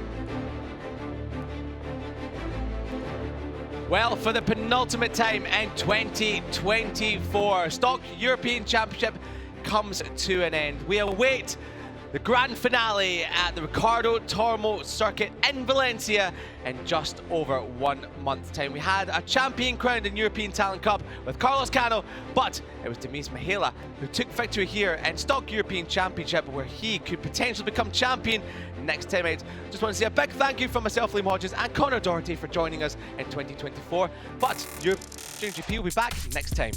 Speaker 1: Well, for the penultimate time in 2024, Stock European Championship comes to an end. We await the grand finale at the Ricardo Tormo circuit in Valencia in just over 1 month's time. We had a champion crowned in European Talent Cup with Carlos Cano, but it was Demis Mihaela who took victory here in Stock European Championship, where he could potentially become champion next time out. Just want to say a big thank you from myself, Liam Hodges, and Connor Doherty for joining us in 2024. But your JuniorGP will be back next time.